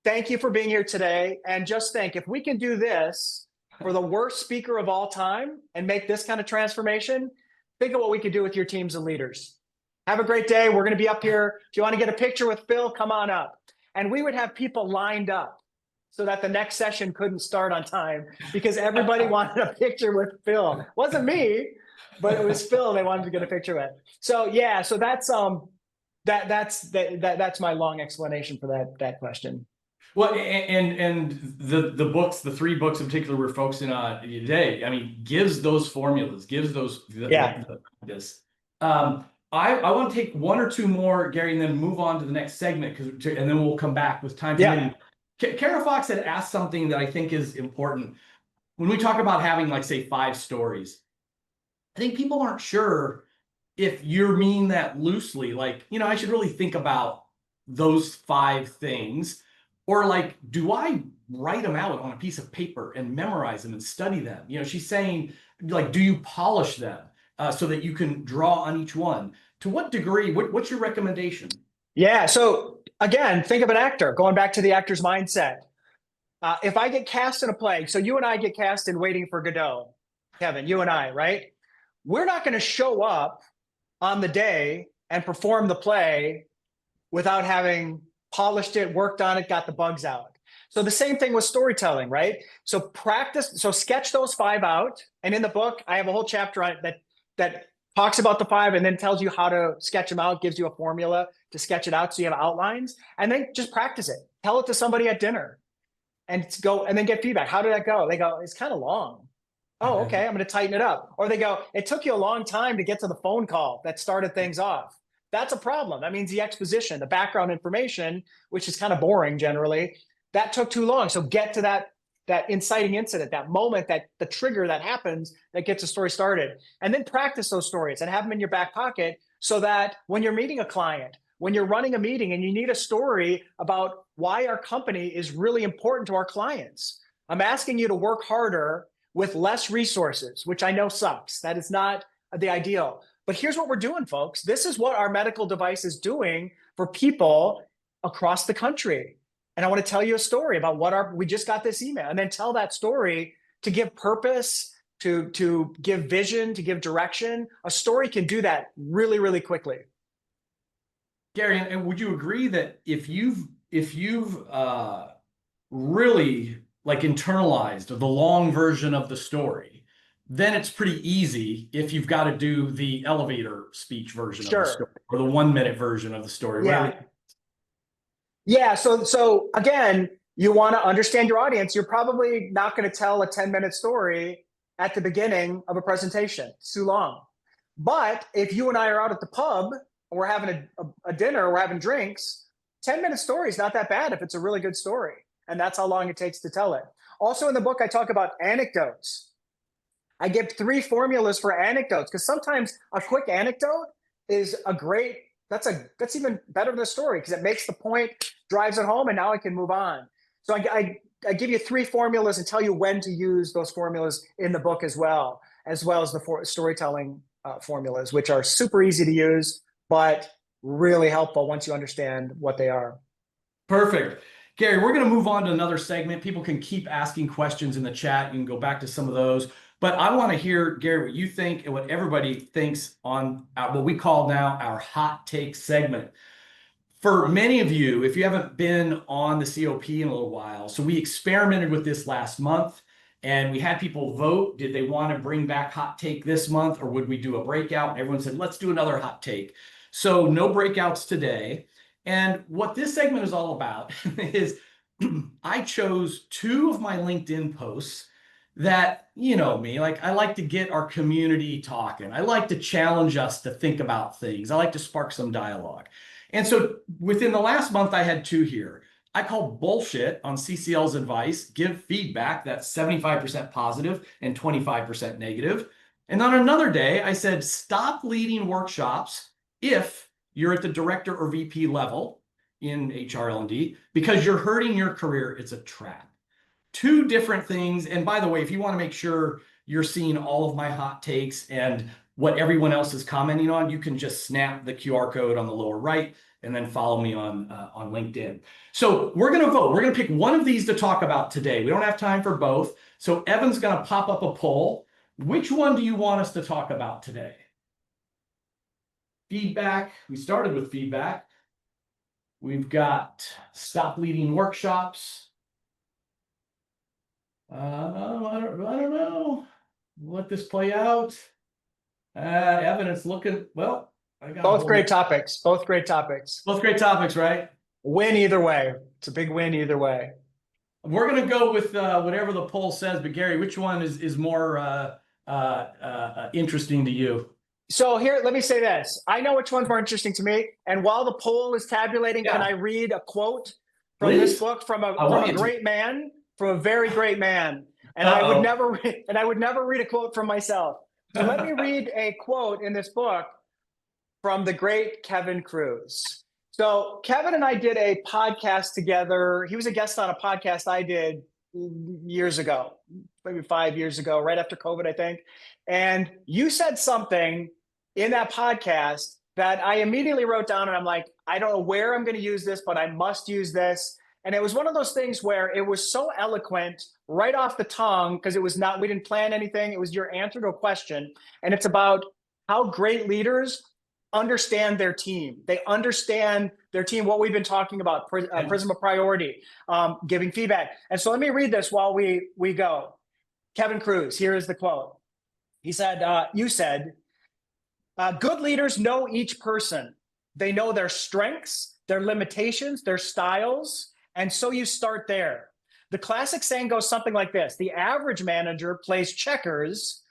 thank you for being here today. And just think, if we can do this for the worst speaker of all time and make this kind of transformation, think of what we could do with your teams and leaders. Have a great day. We're going to be up here. If you want to get a picture with Phil, come on up. And we would have people lined up so that the next session couldn't start on time because everybody wanted a picture with Phil. It wasn't me, but it was Phil they wanted to get a picture with. So yeah, so that's that's my long explanation for that question. Well, and the books, the 3 books in particular we're focusing on today, I mean, gives those formulas, gives those this. I want to take 1 or 2 more, Gary, and then move on to the next segment, and then we'll come back with time permitting. Kara Fox had asked something that I think is important. When we talk about having, like, say, 5 stories, I think people aren't sure if you're meaning that loosely. Like, you know, I should really think about those 5 things. Or, like, do I write them out on a piece of paper and memorize them and study them? You know, she's saying, like, do you polish them so that you can draw on each one? To what degree? What's your recommendation? Yeah. So again, think of an actor, going back to the actor's mindset. If I get cast in a play, so you and I get cast in Waiting for Godot, Kevin, you and I, right? We're not going to show up on the day and perform the play without having polished it, worked on it, got the bugs out. So the same thing with storytelling, right? So practice, so sketch those 5 out. And in the book, I have a whole chapter on it that talks about the 5 and then tells you how to sketch them out, gives you a formula to sketch it out so you have outlines, and then just practice it. Tell it to somebody at dinner and go, and then get feedback. How did that go? They go, it's kind of long. Oh, okay, I'm going to tighten it up. Or they go, it took you a long time to get to the phone call that started things off. That's a problem. That means the exposition, the background information, which is kind of boring generally, that took too long. So get to that inciting incident, that moment, that the trigger that happens that gets a story started. And then practice those stories and have them in your back pocket so that when you're meeting a client, when you're running a meeting and you need a story about why our company is really important to our clients, I'm asking you to work harder with less resources, which I know sucks. That is not the ideal. But here's what we're doing, folks. This is what our medical device is doing for people across the country. And I want to tell you a story about we just got this email, and then tell that story to give purpose, to give vision, to give direction. A story can do that really, really quickly. Gary, and would you agree that if you've really, like, internalized the long version of the story, then it's pretty easy if you've got to do the elevator speech version of the story or the 1-minute version of the story. Yeah. So again, you want to understand your audience. You're probably not going to tell a 10-minute story at the beginning of a presentation. It's too long. But if you and I are out at the pub and we're having a dinner, we're having drinks, 10-minute story is not that bad if it's a really good story. And that's how long it takes to tell it. Also in the book, I talk about anecdotes. I give 3 formulas for anecdotes because sometimes a quick anecdote is that's even better than a story because it makes the point, drives it home, and now I can move on. So I give you 3 formulas and tell you when to use those formulas in the book as well as the storytelling formulas, which are super easy to use, but really helpful once you understand what they are. Perfect. Gary, we're going to move on to another segment. People can keep asking questions in the chat. You can go back to some of those. But I want to hear, Gary, what you think and what everybody thinks on what we call now our hot take segment. for many of you, if you haven't been on the COP in a little while, so we experimented with this last month and we had people vote. Did they want to bring back hot take this month, or would we do a breakout? And everyone said, let's do another hot take. So no breakouts today. And what this segment is all about is I chose 2 of my LinkedIn posts that, you know me, like I like to get our community talking. I like to challenge us to think about things. I like to spark some dialogue. And so within the last month, I had 2 here. I called bullshit on CCL's advice, give feedback that's 75% positive and 25% negative. And on another day, I said, stop leading workshops if you're at the director or VP level in HR&D because you're hurting your career. It's a trap. 2 different things. And by the way, if you want to make sure you're seeing all of my hot takes and what everyone else is commenting on, you can just snap the QR code on the lower right and then follow me on LinkedIn. So we're going to vote. We're going to pick one of these to talk about today. We don't have time for both. So Evan's going to pop up a poll. Which one do you want us to talk about today? Feedback. We started with feedback. We've got stop leading workshops. I don't know. Let this play out. Evan, it's looking, well, I got Both great topics. Both great topics. Both great topics, right? Win either way. It's a big win either way. We're going to go with whatever the poll says, but Gary, which one is more interesting to you? So here, let me say this. I know which one's more interesting to me. And while the poll is tabulating, Yeah. Can I read a quote from Please. this book from a great man, from a very great man? And I would never read a quote from myself. So let me read a quote in this book from the great Kevin Kruse. So Kevin and I did a podcast together. He was a guest on a podcast I did years ago, maybe 5 years ago, right after COVID, I think. And you said something in that podcast that I immediately wrote down, and I'm like, I don't know where I'm going to use this, but I must use this. And it was one of those things where it was so eloquent right off the tongue, because it was not, we didn't plan anything. It was your answer to a question. And it's about how great leaders understand their team. They understand their team, what we've been talking about, prism of priority, giving feedback. And so let me read this while we go. Kevin Kruse, here is the quote. He said, you said, good leaders know each person. They know their strengths, their limitations, their styles. And so you start there. The classic saying goes something like this. The average manager plays checkers,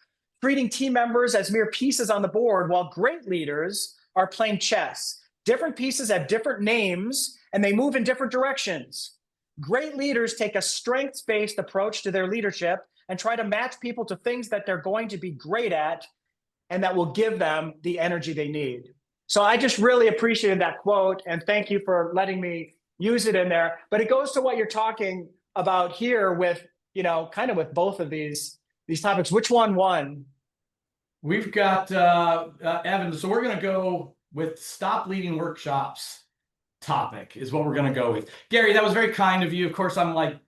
treating team members as mere pieces on the board, while great leaders are playing chess. Different pieces have different names, and they move in different directions. Great leaders take a strengths-based approach to their leadership and try to match people to things that they're going to be great at and that will give them the energy they need. So I just really appreciated that quote, and thank you for letting me use it in there. But it goes to what you're talking about here with, kind of with both of these topics. Which one won? We've got Evan. So we're going to go with stop leading workshops topic is what we're going to go with. Gary, that was very kind of you. Of course, I'm like,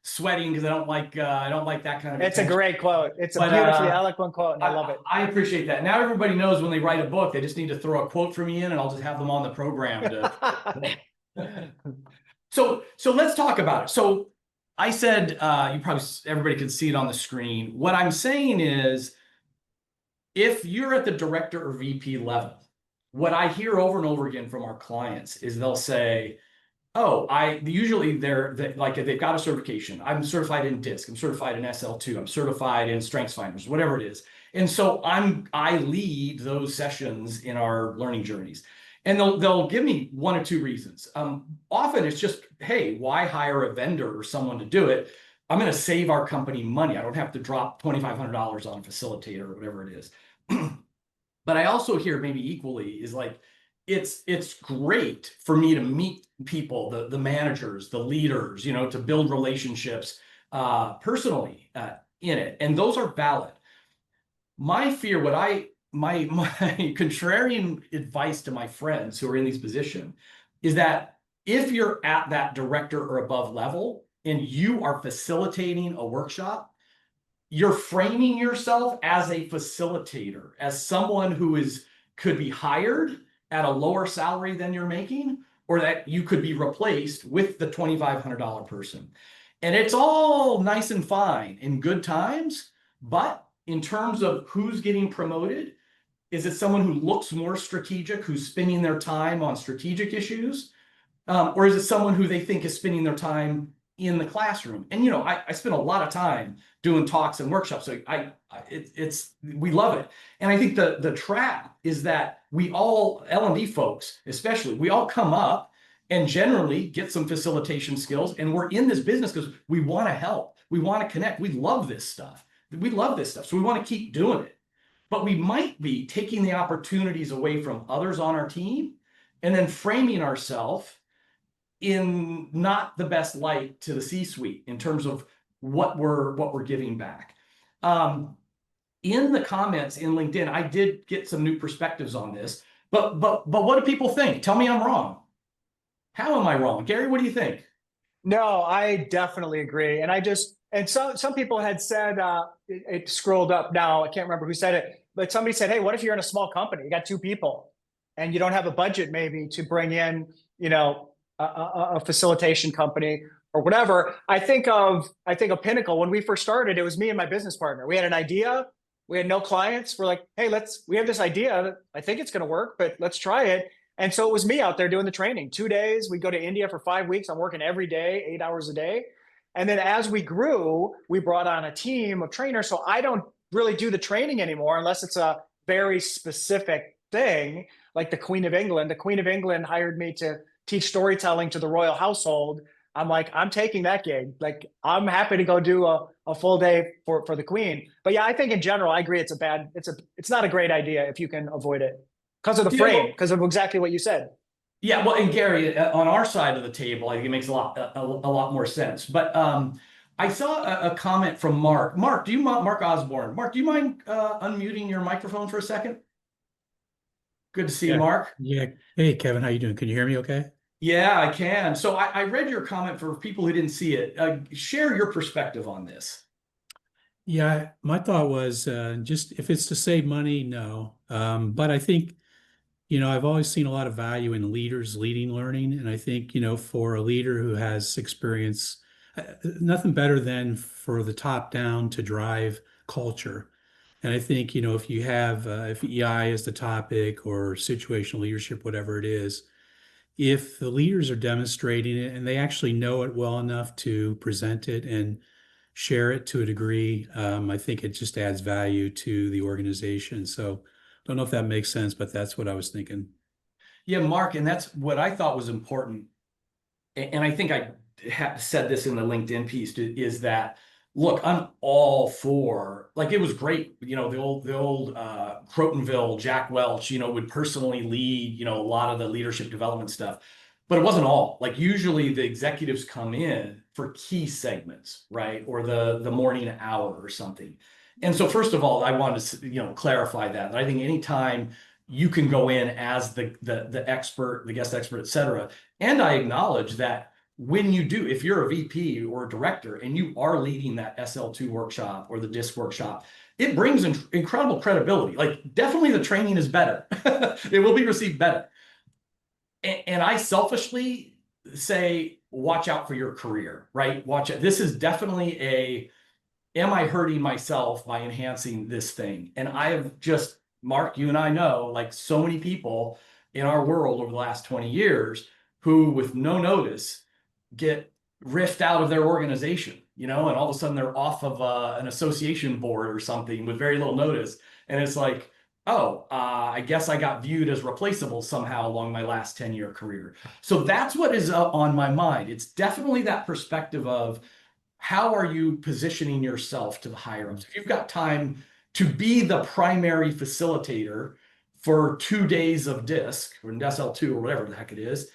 sweating because I don't like that kind of. It's a great quote. It's a beautifully eloquent quote, and I love it. I appreciate that. Now everybody knows when they write a book, they just need to throw a quote from me in, and I'll just have them on the program. So let's talk about it. So I said, everybody can see it on the screen. What I'm saying is, if you're at the director or VP level, what I hear over and over again from our clients is they'll say, oh, usually they're like, if they've got a certification, I'm certified in DISC, I'm certified in SL2, I'm certified in StrengthsFinders, whatever it is. And so I lead those sessions in our learning journeys. And they'll give me 1 or 2 reasons. Often it's just, hey, why hire a vendor or someone to do it? I'm going to save our company money. I don't have to drop $2,500 on a facilitator or whatever it is. But I also hear maybe equally is like, it's great for me to meet people, the managers, the leaders, to build relationships personally in it. And those are valid. My fear, my contrarian advice to my friends who are in these positions is that if you're at that director or above level and you are facilitating a workshop, you're framing yourself as a facilitator, as someone who could be hired at a lower salary than you're making, or that you could be replaced with the $2,500 person. And it's all nice and fine in good times, but in terms of who's getting promoted, is it someone who looks more strategic, who's spending their time on strategic issues? Or is it someone who they think is spending their time in the classroom? And, I spend a lot of time doing talks and workshops. So we love it. And I think the trap is that we all, L&D folks especially, we all come up and generally get some facilitation skills. And we're in this business because we want to help. We want to connect. We love this stuff. So we want to keep doing it. But we might be taking the opportunities away from others on our team and then framing ourselves in not the best light to the C-suite in terms of what we're giving back. In the comments in LinkedIn, I did get some new perspectives on this, but what do people think? Tell me I'm wrong. How am I wrong? Gary, what do you think? No, I definitely agree. And some people had said, it scrolled up now, I can't remember who said it, but somebody said, hey, what if you're in a small company, you got 2 people and you don't have a budget maybe to bring in, a facilitation company or whatever. I think of Pinnacle. When we first started, it was me and my business partner. We had an idea. We had no clients. We're like, hey, we have this idea. I think it's going to work, but let's try it. And so it was me out there doing the training. 2 days, we go to India for 5 weeks. I'm working every day, 8 hours a day. And then as we grew, we brought on a team of trainers. So I don't really do the training anymore unless it's a very specific thing, like the Queen of England. The Queen of England hired me to teach storytelling to the royal household. I'm like, I'm taking that gig. Like, I'm happy to go do a full day for the Queen. But yeah, I think in general, I agree. It's not a great idea if you can avoid it because of the frame, because of exactly what you said. Yeah, well, and Gary, on our side of the table, I think it makes a lot more sense. But I saw a comment from Mark. Mark Osborne. Mark, do you mind unmuting your microphone for a second? Good to see you, Mark. Yeah. Hey, Kevin, how you doing? Can you hear me okay? Yeah, I can. So I read your comment. For people who didn't see it. Share your perspective on this. Yeah, my thought was just if it's to save money, no. But I think, I've always seen a lot of value in leaders leading learning. And I think, for a leader who has experience, nothing better than for the top down to drive culture. And I think, if you have, if EI is the topic or situational leadership, whatever it is, if the leaders are demonstrating it and they actually know it well enough to present it and share it to a degree, I think it just adds value to the organization. So don't know if that makes sense, but that's what I was thinking. Yeah, Mark, and that's what I thought was important. And I think I said this in the LinkedIn piece, is that, look, I'm all for, like, it was great. The old Crotonville, Jack Welch, would personally lead, a lot of the leadership development stuff, but it wasn't all. Like, usually the executives come in for key segments, right? Or the morning hour or something. And so first of all, I wanted to, clarify that I think anytime you can go in as the expert, the guest expert, et cetera. And I acknowledge that when you do, if you're a VP or a director and you are leading that SL2 workshop or the DISC workshop, it brings incredible credibility. Like, definitely the training is better. It will be received better. And I selfishly say, watch out for your career, right? Watch it. This is definitely am I hurting myself by enhancing this thing? And I have just, Mark, you and I know, like, so many people in our world over the last 20 years who, with no notice, get riffed out of their organization, and all of a sudden they're off of an association board or something with very little notice. And it's like, oh, I guess I got viewed as replaceable somehow along my last 10-year career. So that's what is on my mind. It's definitely that perspective of, how are you positioning yourself to the higher ups? If you've got time to be the primary facilitator for 2 days of DISC or SL2 or whatever the heck it is,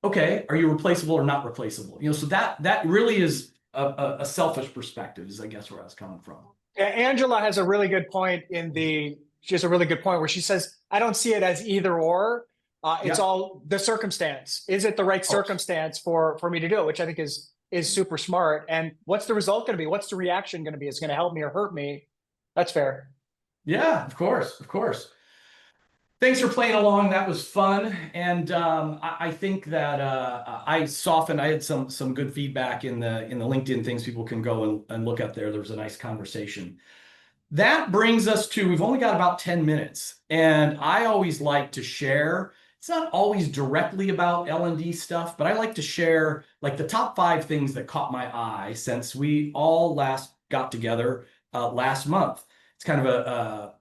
okay, are you replaceable or not replaceable? So that really is a selfish perspective, is I guess where I was coming from. Yeah, Angela has a really good point she has a really good point where she says, I don't see it as either or. It's all the circumstance. Is it the right circumstance for me to do it? Which I think is super smart. And what's the result going to be? What's the reaction going to be? Is it going to help me or hurt me? That's fair. Yeah, of course. Thanks for playing along. That was fun, and I think that I had some good feedback in the LinkedIn things. People can go and look up there. There was a nice conversation. That brings us to, we've only got about 10 minutes, and I always like to share. It's not always directly about L&D stuff, but I like to share like the top 5 things that caught my eye since we all last got together last month. It's kind of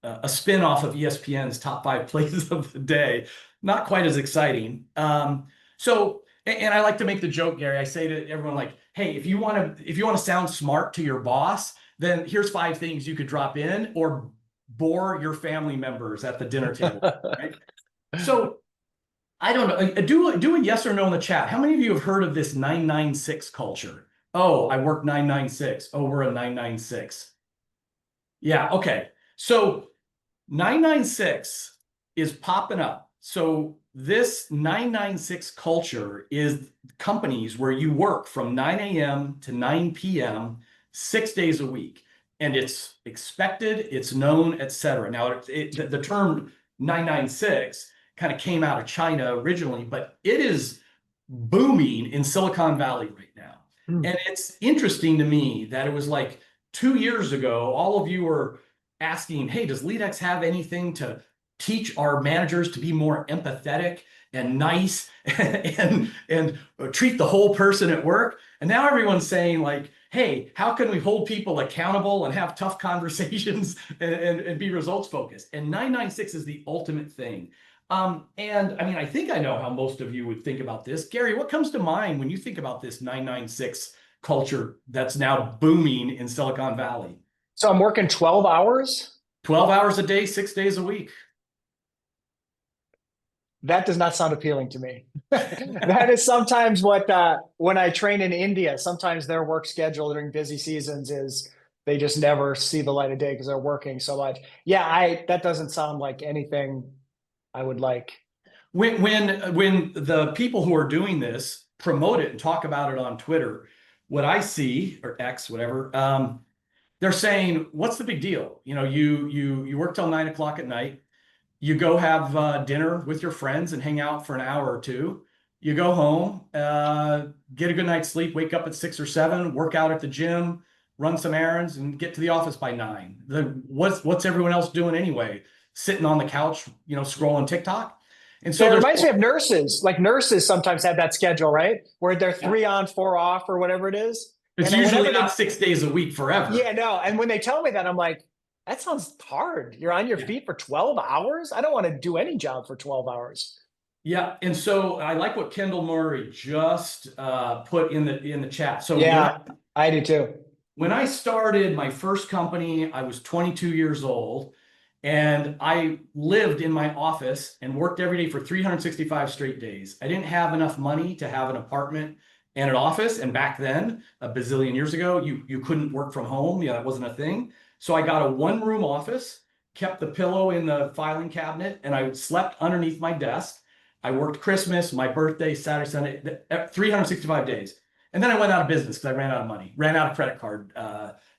a spin-off of ESPN's top 5 plays of the day. Not quite as exciting. And I like to make the joke, Gary. I say to everyone, like, hey, if you want to sound smart to your boss, then here's 5 things you could drop in or bore your family members at the dinner table. Right? So I don't know. Do a yes or no in the chat. How many of you have heard of this 996 culture? Oh, I work 996. Oh, we're a 996. Yeah, okay. So 996 is popping up. So this 996 culture is companies where you work from 9 a.m. to 9 p.m. 6 days a week, and it's expected, it's known, etc. Now, the term 996 kind of came out of China originally, but it is booming in Silicon Valley right now. And it's interesting to me that it was like 2 years ago, all of you were asking, hey, does LeadX have anything to teach our managers to be more empathetic and nice and treat the whole person at work? And now everyone's saying, like, hey, how can we hold people accountable and have tough conversations and be results focused? And 996 is the ultimate thing. And I mean, I think I know how most of you would think about this. Gary, what comes to mind when you think about this 996 culture that's now booming in Silicon Valley? So I'm working 12 hours? 12 hours a day, 6 days a week. That does not sound appealing to me. That is sometimes what, when I train in India, sometimes their work schedule during busy seasons is they just never see the light of day because they're working so much. Yeah, that doesn't sound like anything I would like. When the people who are doing this promote it and talk about it on Twitter, what I see, or X, whatever, they're saying, what's the big deal? You know, you work till 9 o'clock at night. You go have dinner with your friends and hang out for an hour or two. You go home, get a good night's sleep, wake up at 6 or 7, work out at the gym, run some errands, and get to the office by 9. What's everyone else doing anyway? Sitting on the couch, you know, scrolling TikTok. And so it reminds me of nurses. Like nurses sometimes have that schedule, right? Where they're 3 on, 4 off, or whatever it is. It's usually not 6 days a week forever. Yeah, no. And when they tell me that, I'm like, that sounds hard. You're on your feet for 12 hours? I don't want to do any job for 12 hours. Yeah, and so I like what Kendall Murray just put in the chat. So yeah, I do too. When I started my first company, I was 22 years old, and I lived in my office and worked every day for 365 straight days. I didn't have enough money to have an apartment and an office, and back then, a bazillion years ago, you couldn't work from home. Yeah, that wasn't a thing. So I got a 1-room office, kept the pillow in the filing cabinet, and I slept underneath my desk. I worked Christmas, my birthday, Saturday, Sunday, 365 days. And then I went out of business because I ran out of money, ran out of credit card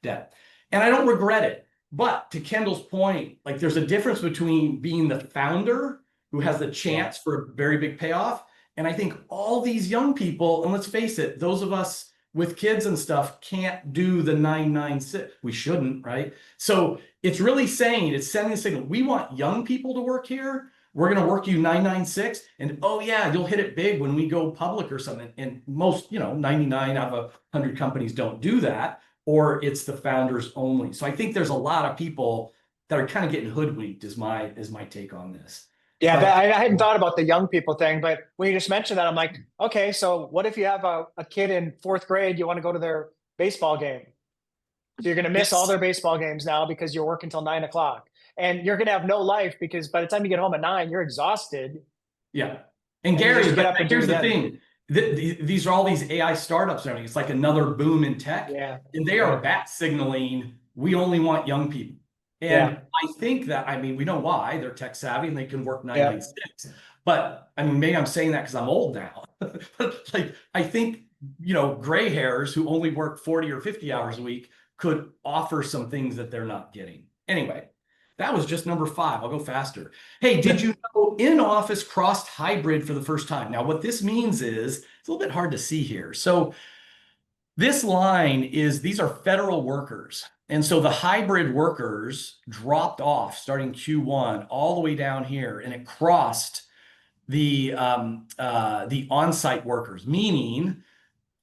debt. And I don't regret it. But to Kendall's point, like there's a difference between being the founder who has the chance for a very big payoff. And I think all these young people, and let's face it, those of us with kids and stuff can't do the 996. We shouldn't, right? So it's really saying, it's sending a signal. We want young people to work here. We're going to work you 996. And oh yeah, you'll hit it big when we go public or something. And most, 99 out of 100 companies don't do that, or it's the founders only. So I think there's a lot of people that are kind of getting hoodwinked is my take on this. Yeah, I hadn't thought about the young people thing, but when you just mentioned that, I'm like, okay, so what if you have a kid in 4th grade, you want to go to their baseball game? So you're going to miss all their baseball games now because you're working till 9 o'clock. And you're going to have no life because by the time you get home at 9, you're exhausted. Yeah. And Gary, here's the thing. These are all these AI startups and everything. It's like another boom in tech. Yeah. And they are bat signaling, we only want young people. And I think that, we know why. They're tech savvy and they can work 996. But maybe I'm saying that because I'm old now. But like, I think, gray hairs who only work 40 or 50 hours a week could offer some things that they're not getting. Anyway, That was just number 5. I'll go faster. Hey, did you know in-office crossed hybrid for the first time? Now, what this means is, it's a little bit hard to see here. So this line is, these are federal workers. And so the hybrid workers dropped off starting Q1 all the way down here, and it crossed the on-site workers, meaning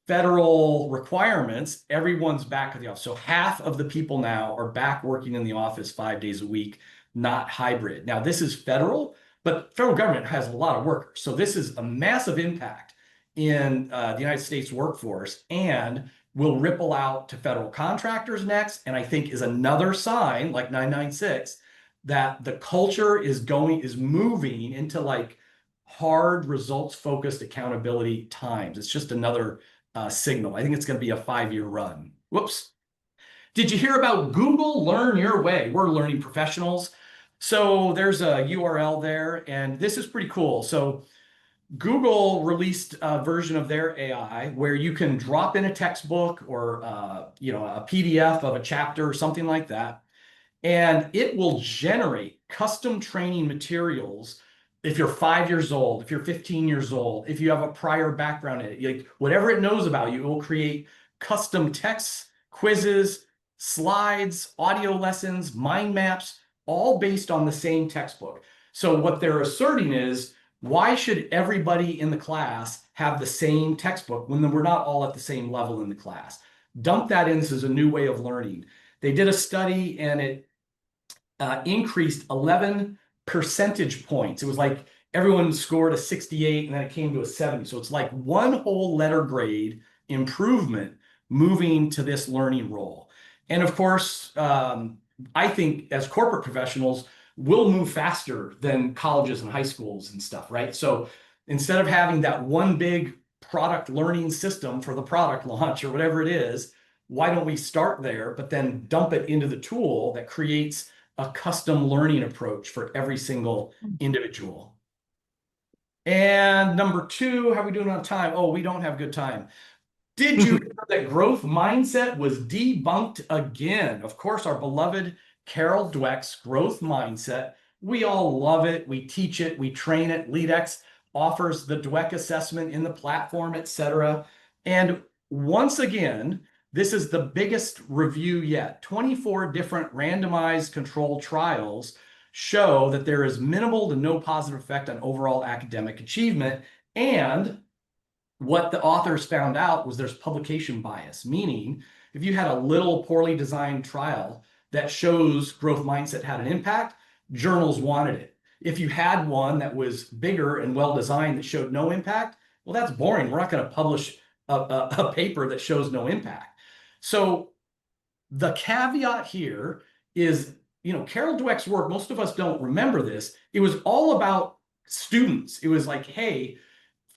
federal requirements, everyone's back at the office. So half of the people now are back working in the office 5 days a week, not hybrid. Now, this is federal, but federal government has a lot of workers. So this is a massive impact in the United States workforce, and will ripple out to federal contractors next. And I think is another sign, like 996, that the culture is moving into like hard results focused accountability times. It's just another signal. I think it's going to be a 5-year run. Whoops. Did you hear about Google Learn Your Way? We're learning professionals. So there's a URL there, and this is pretty cool. So Google released a version of their AI where you can drop in a textbook or a PDF of a chapter or something like that, and it will generate custom training materials. If you're 5 years old, if you're 15 years old, if you have a prior background in it, like whatever it knows about you, it will create custom texts, quizzes, slides, audio lessons, mind maps, all based on the same textbook. So what they're asserting is, why should everybody in the class have the same textbook when we're not all at the same level in the class? Dump that in. This is a new way of learning. They did a study, and it increased 11 percentage points. It was like everyone scored a 68 and then it came to a 70. So it's like one whole letter grade improvement moving to this learning role. And of course, I think as corporate professionals, we'll move faster than colleges and high schools and stuff, right? So instead of having that one big product learning system for the product launch or whatever it is, why don't we start there, but then dump it into the tool that creates a custom learning approach for every single individual. And number 2, how are we doing on time? Oh, we don't have good time. Did you hear that growth mindset was debunked again? Of course, our beloved Carol Dweck's growth mindset. We all love it. We teach it. We train it. LeadX offers the Dweck assessment in the platform, etc. And once again, this is the biggest review yet. 24 different randomized controlled trials show that there is minimal to no positive effect on overall academic achievement. And what the authors found out was there's publication bias, meaning if you had a little poorly designed trial that shows growth mindset had an impact, journals wanted it. If you had one that was bigger and well-designed that showed no impact, well, that's boring. We're not going to publish a paper that shows no impact. So the caveat here is, Carol Dweck's work, most of us don't remember this. It was all about students. It was like, hey,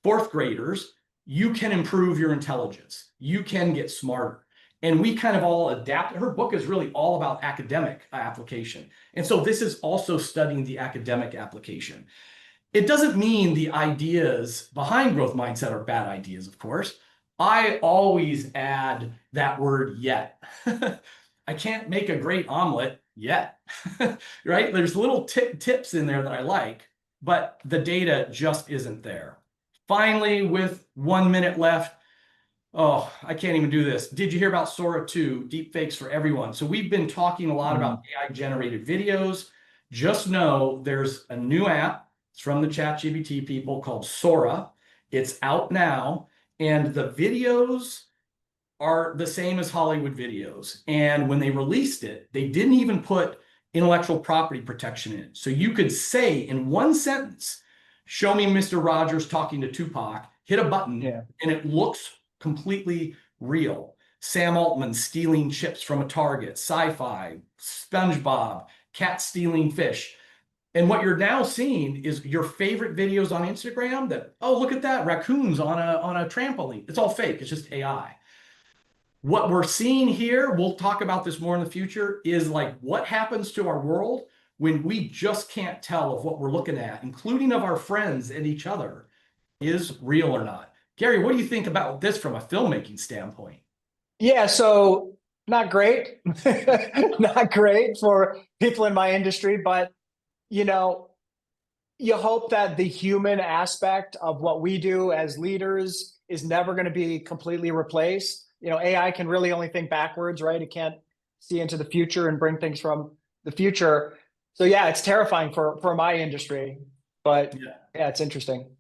4th graders, you can improve your intelligence. You can get smarter. And we kind of all adapt. Her book is really all about academic application. And so this is also studying the academic application. It doesn't mean the ideas behind growth mindset are bad ideas, of course. I always add that word yet. I can't make a great omelet yet, right? There's little tips in there that I like, but the data just isn't there. Finally, with 1 minute left, oh, I can't even do this. Did you hear about Sora 2, deepfakes for everyone? So we've been talking a lot about AI-generated videos. Just know there's a new app. It's from the ChatGPT people called Sora. It's out now. And the videos are the same as Hollywood videos. And when they released it, they didn't even put intellectual property protection in. So you could say in one sentence, show me Mr. Rogers talking to Tupac, hit a button, and it looks completely real. Sam Altman stealing chips from a Target, sci-fi, SpongeBob, cat stealing fish. And what you're now seeing is your favorite videos on Instagram that, oh, look at that, raccoons on a trampoline. It's all fake. It's just AI. What we're seeing here, we'll talk about this more in the future, is like what happens to our world when we just can't tell if what we're looking at, including of our friends and each other, is real or not. Gary, what do you think about this from a filmmaking standpoint? Yeah, so Not great, not great for people in my industry, but you know, you hope that the human aspect of what we do as leaders is never going to be completely replaced. You know, AI can really only think backwards, right? It can't see into the future and bring things from the future. So yeah, it's terrifying for my industry, but yeah, it's interesting.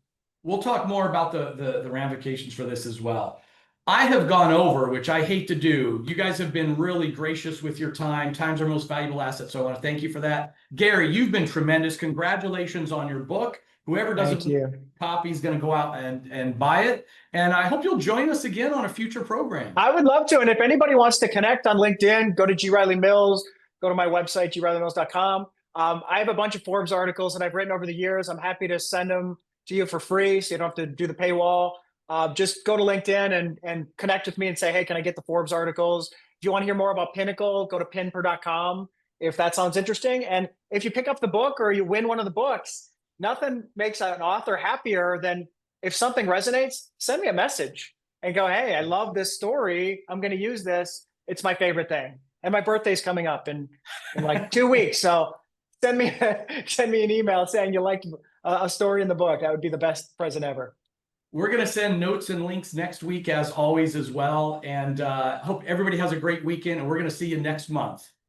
We'll talk more about the ramifications for this as well. I have gone over, which I hate to do. You guys have been really gracious with your time. Time's our most valuable asset, so I want to thank you for that. Gary, you've been tremendous. Congratulations on your book. Whoever doesn't have a copy is going to go out and buy it. And I hope you'll join us again on a future program. I would love to. And if anybody wants to connect on LinkedIn, go to G. Riley Mills, go to my website, greilymills.com. I have a bunch of Forbes articles that I've written over the years. I'm happy to send them to you for free, so you don't have to do the paywall. Just go to LinkedIn and connect with me and say, hey, can I get the Forbes articles? If you want to hear more about Pinnacle, go to pinper.com if that sounds interesting. And if you pick up the book or you win one of the books, nothing makes an author happier than if something resonates, send me a message and go, hey, I love this story. I'm going to use this. It's my favorite thing. And my birthday's coming up in like 2 weeks. So send me an email saying you liked a story in the book. That would be the best present ever. We're going to send notes and links next week, as always, as well. And hope everybody has a great weekend. And we're going to see you next month.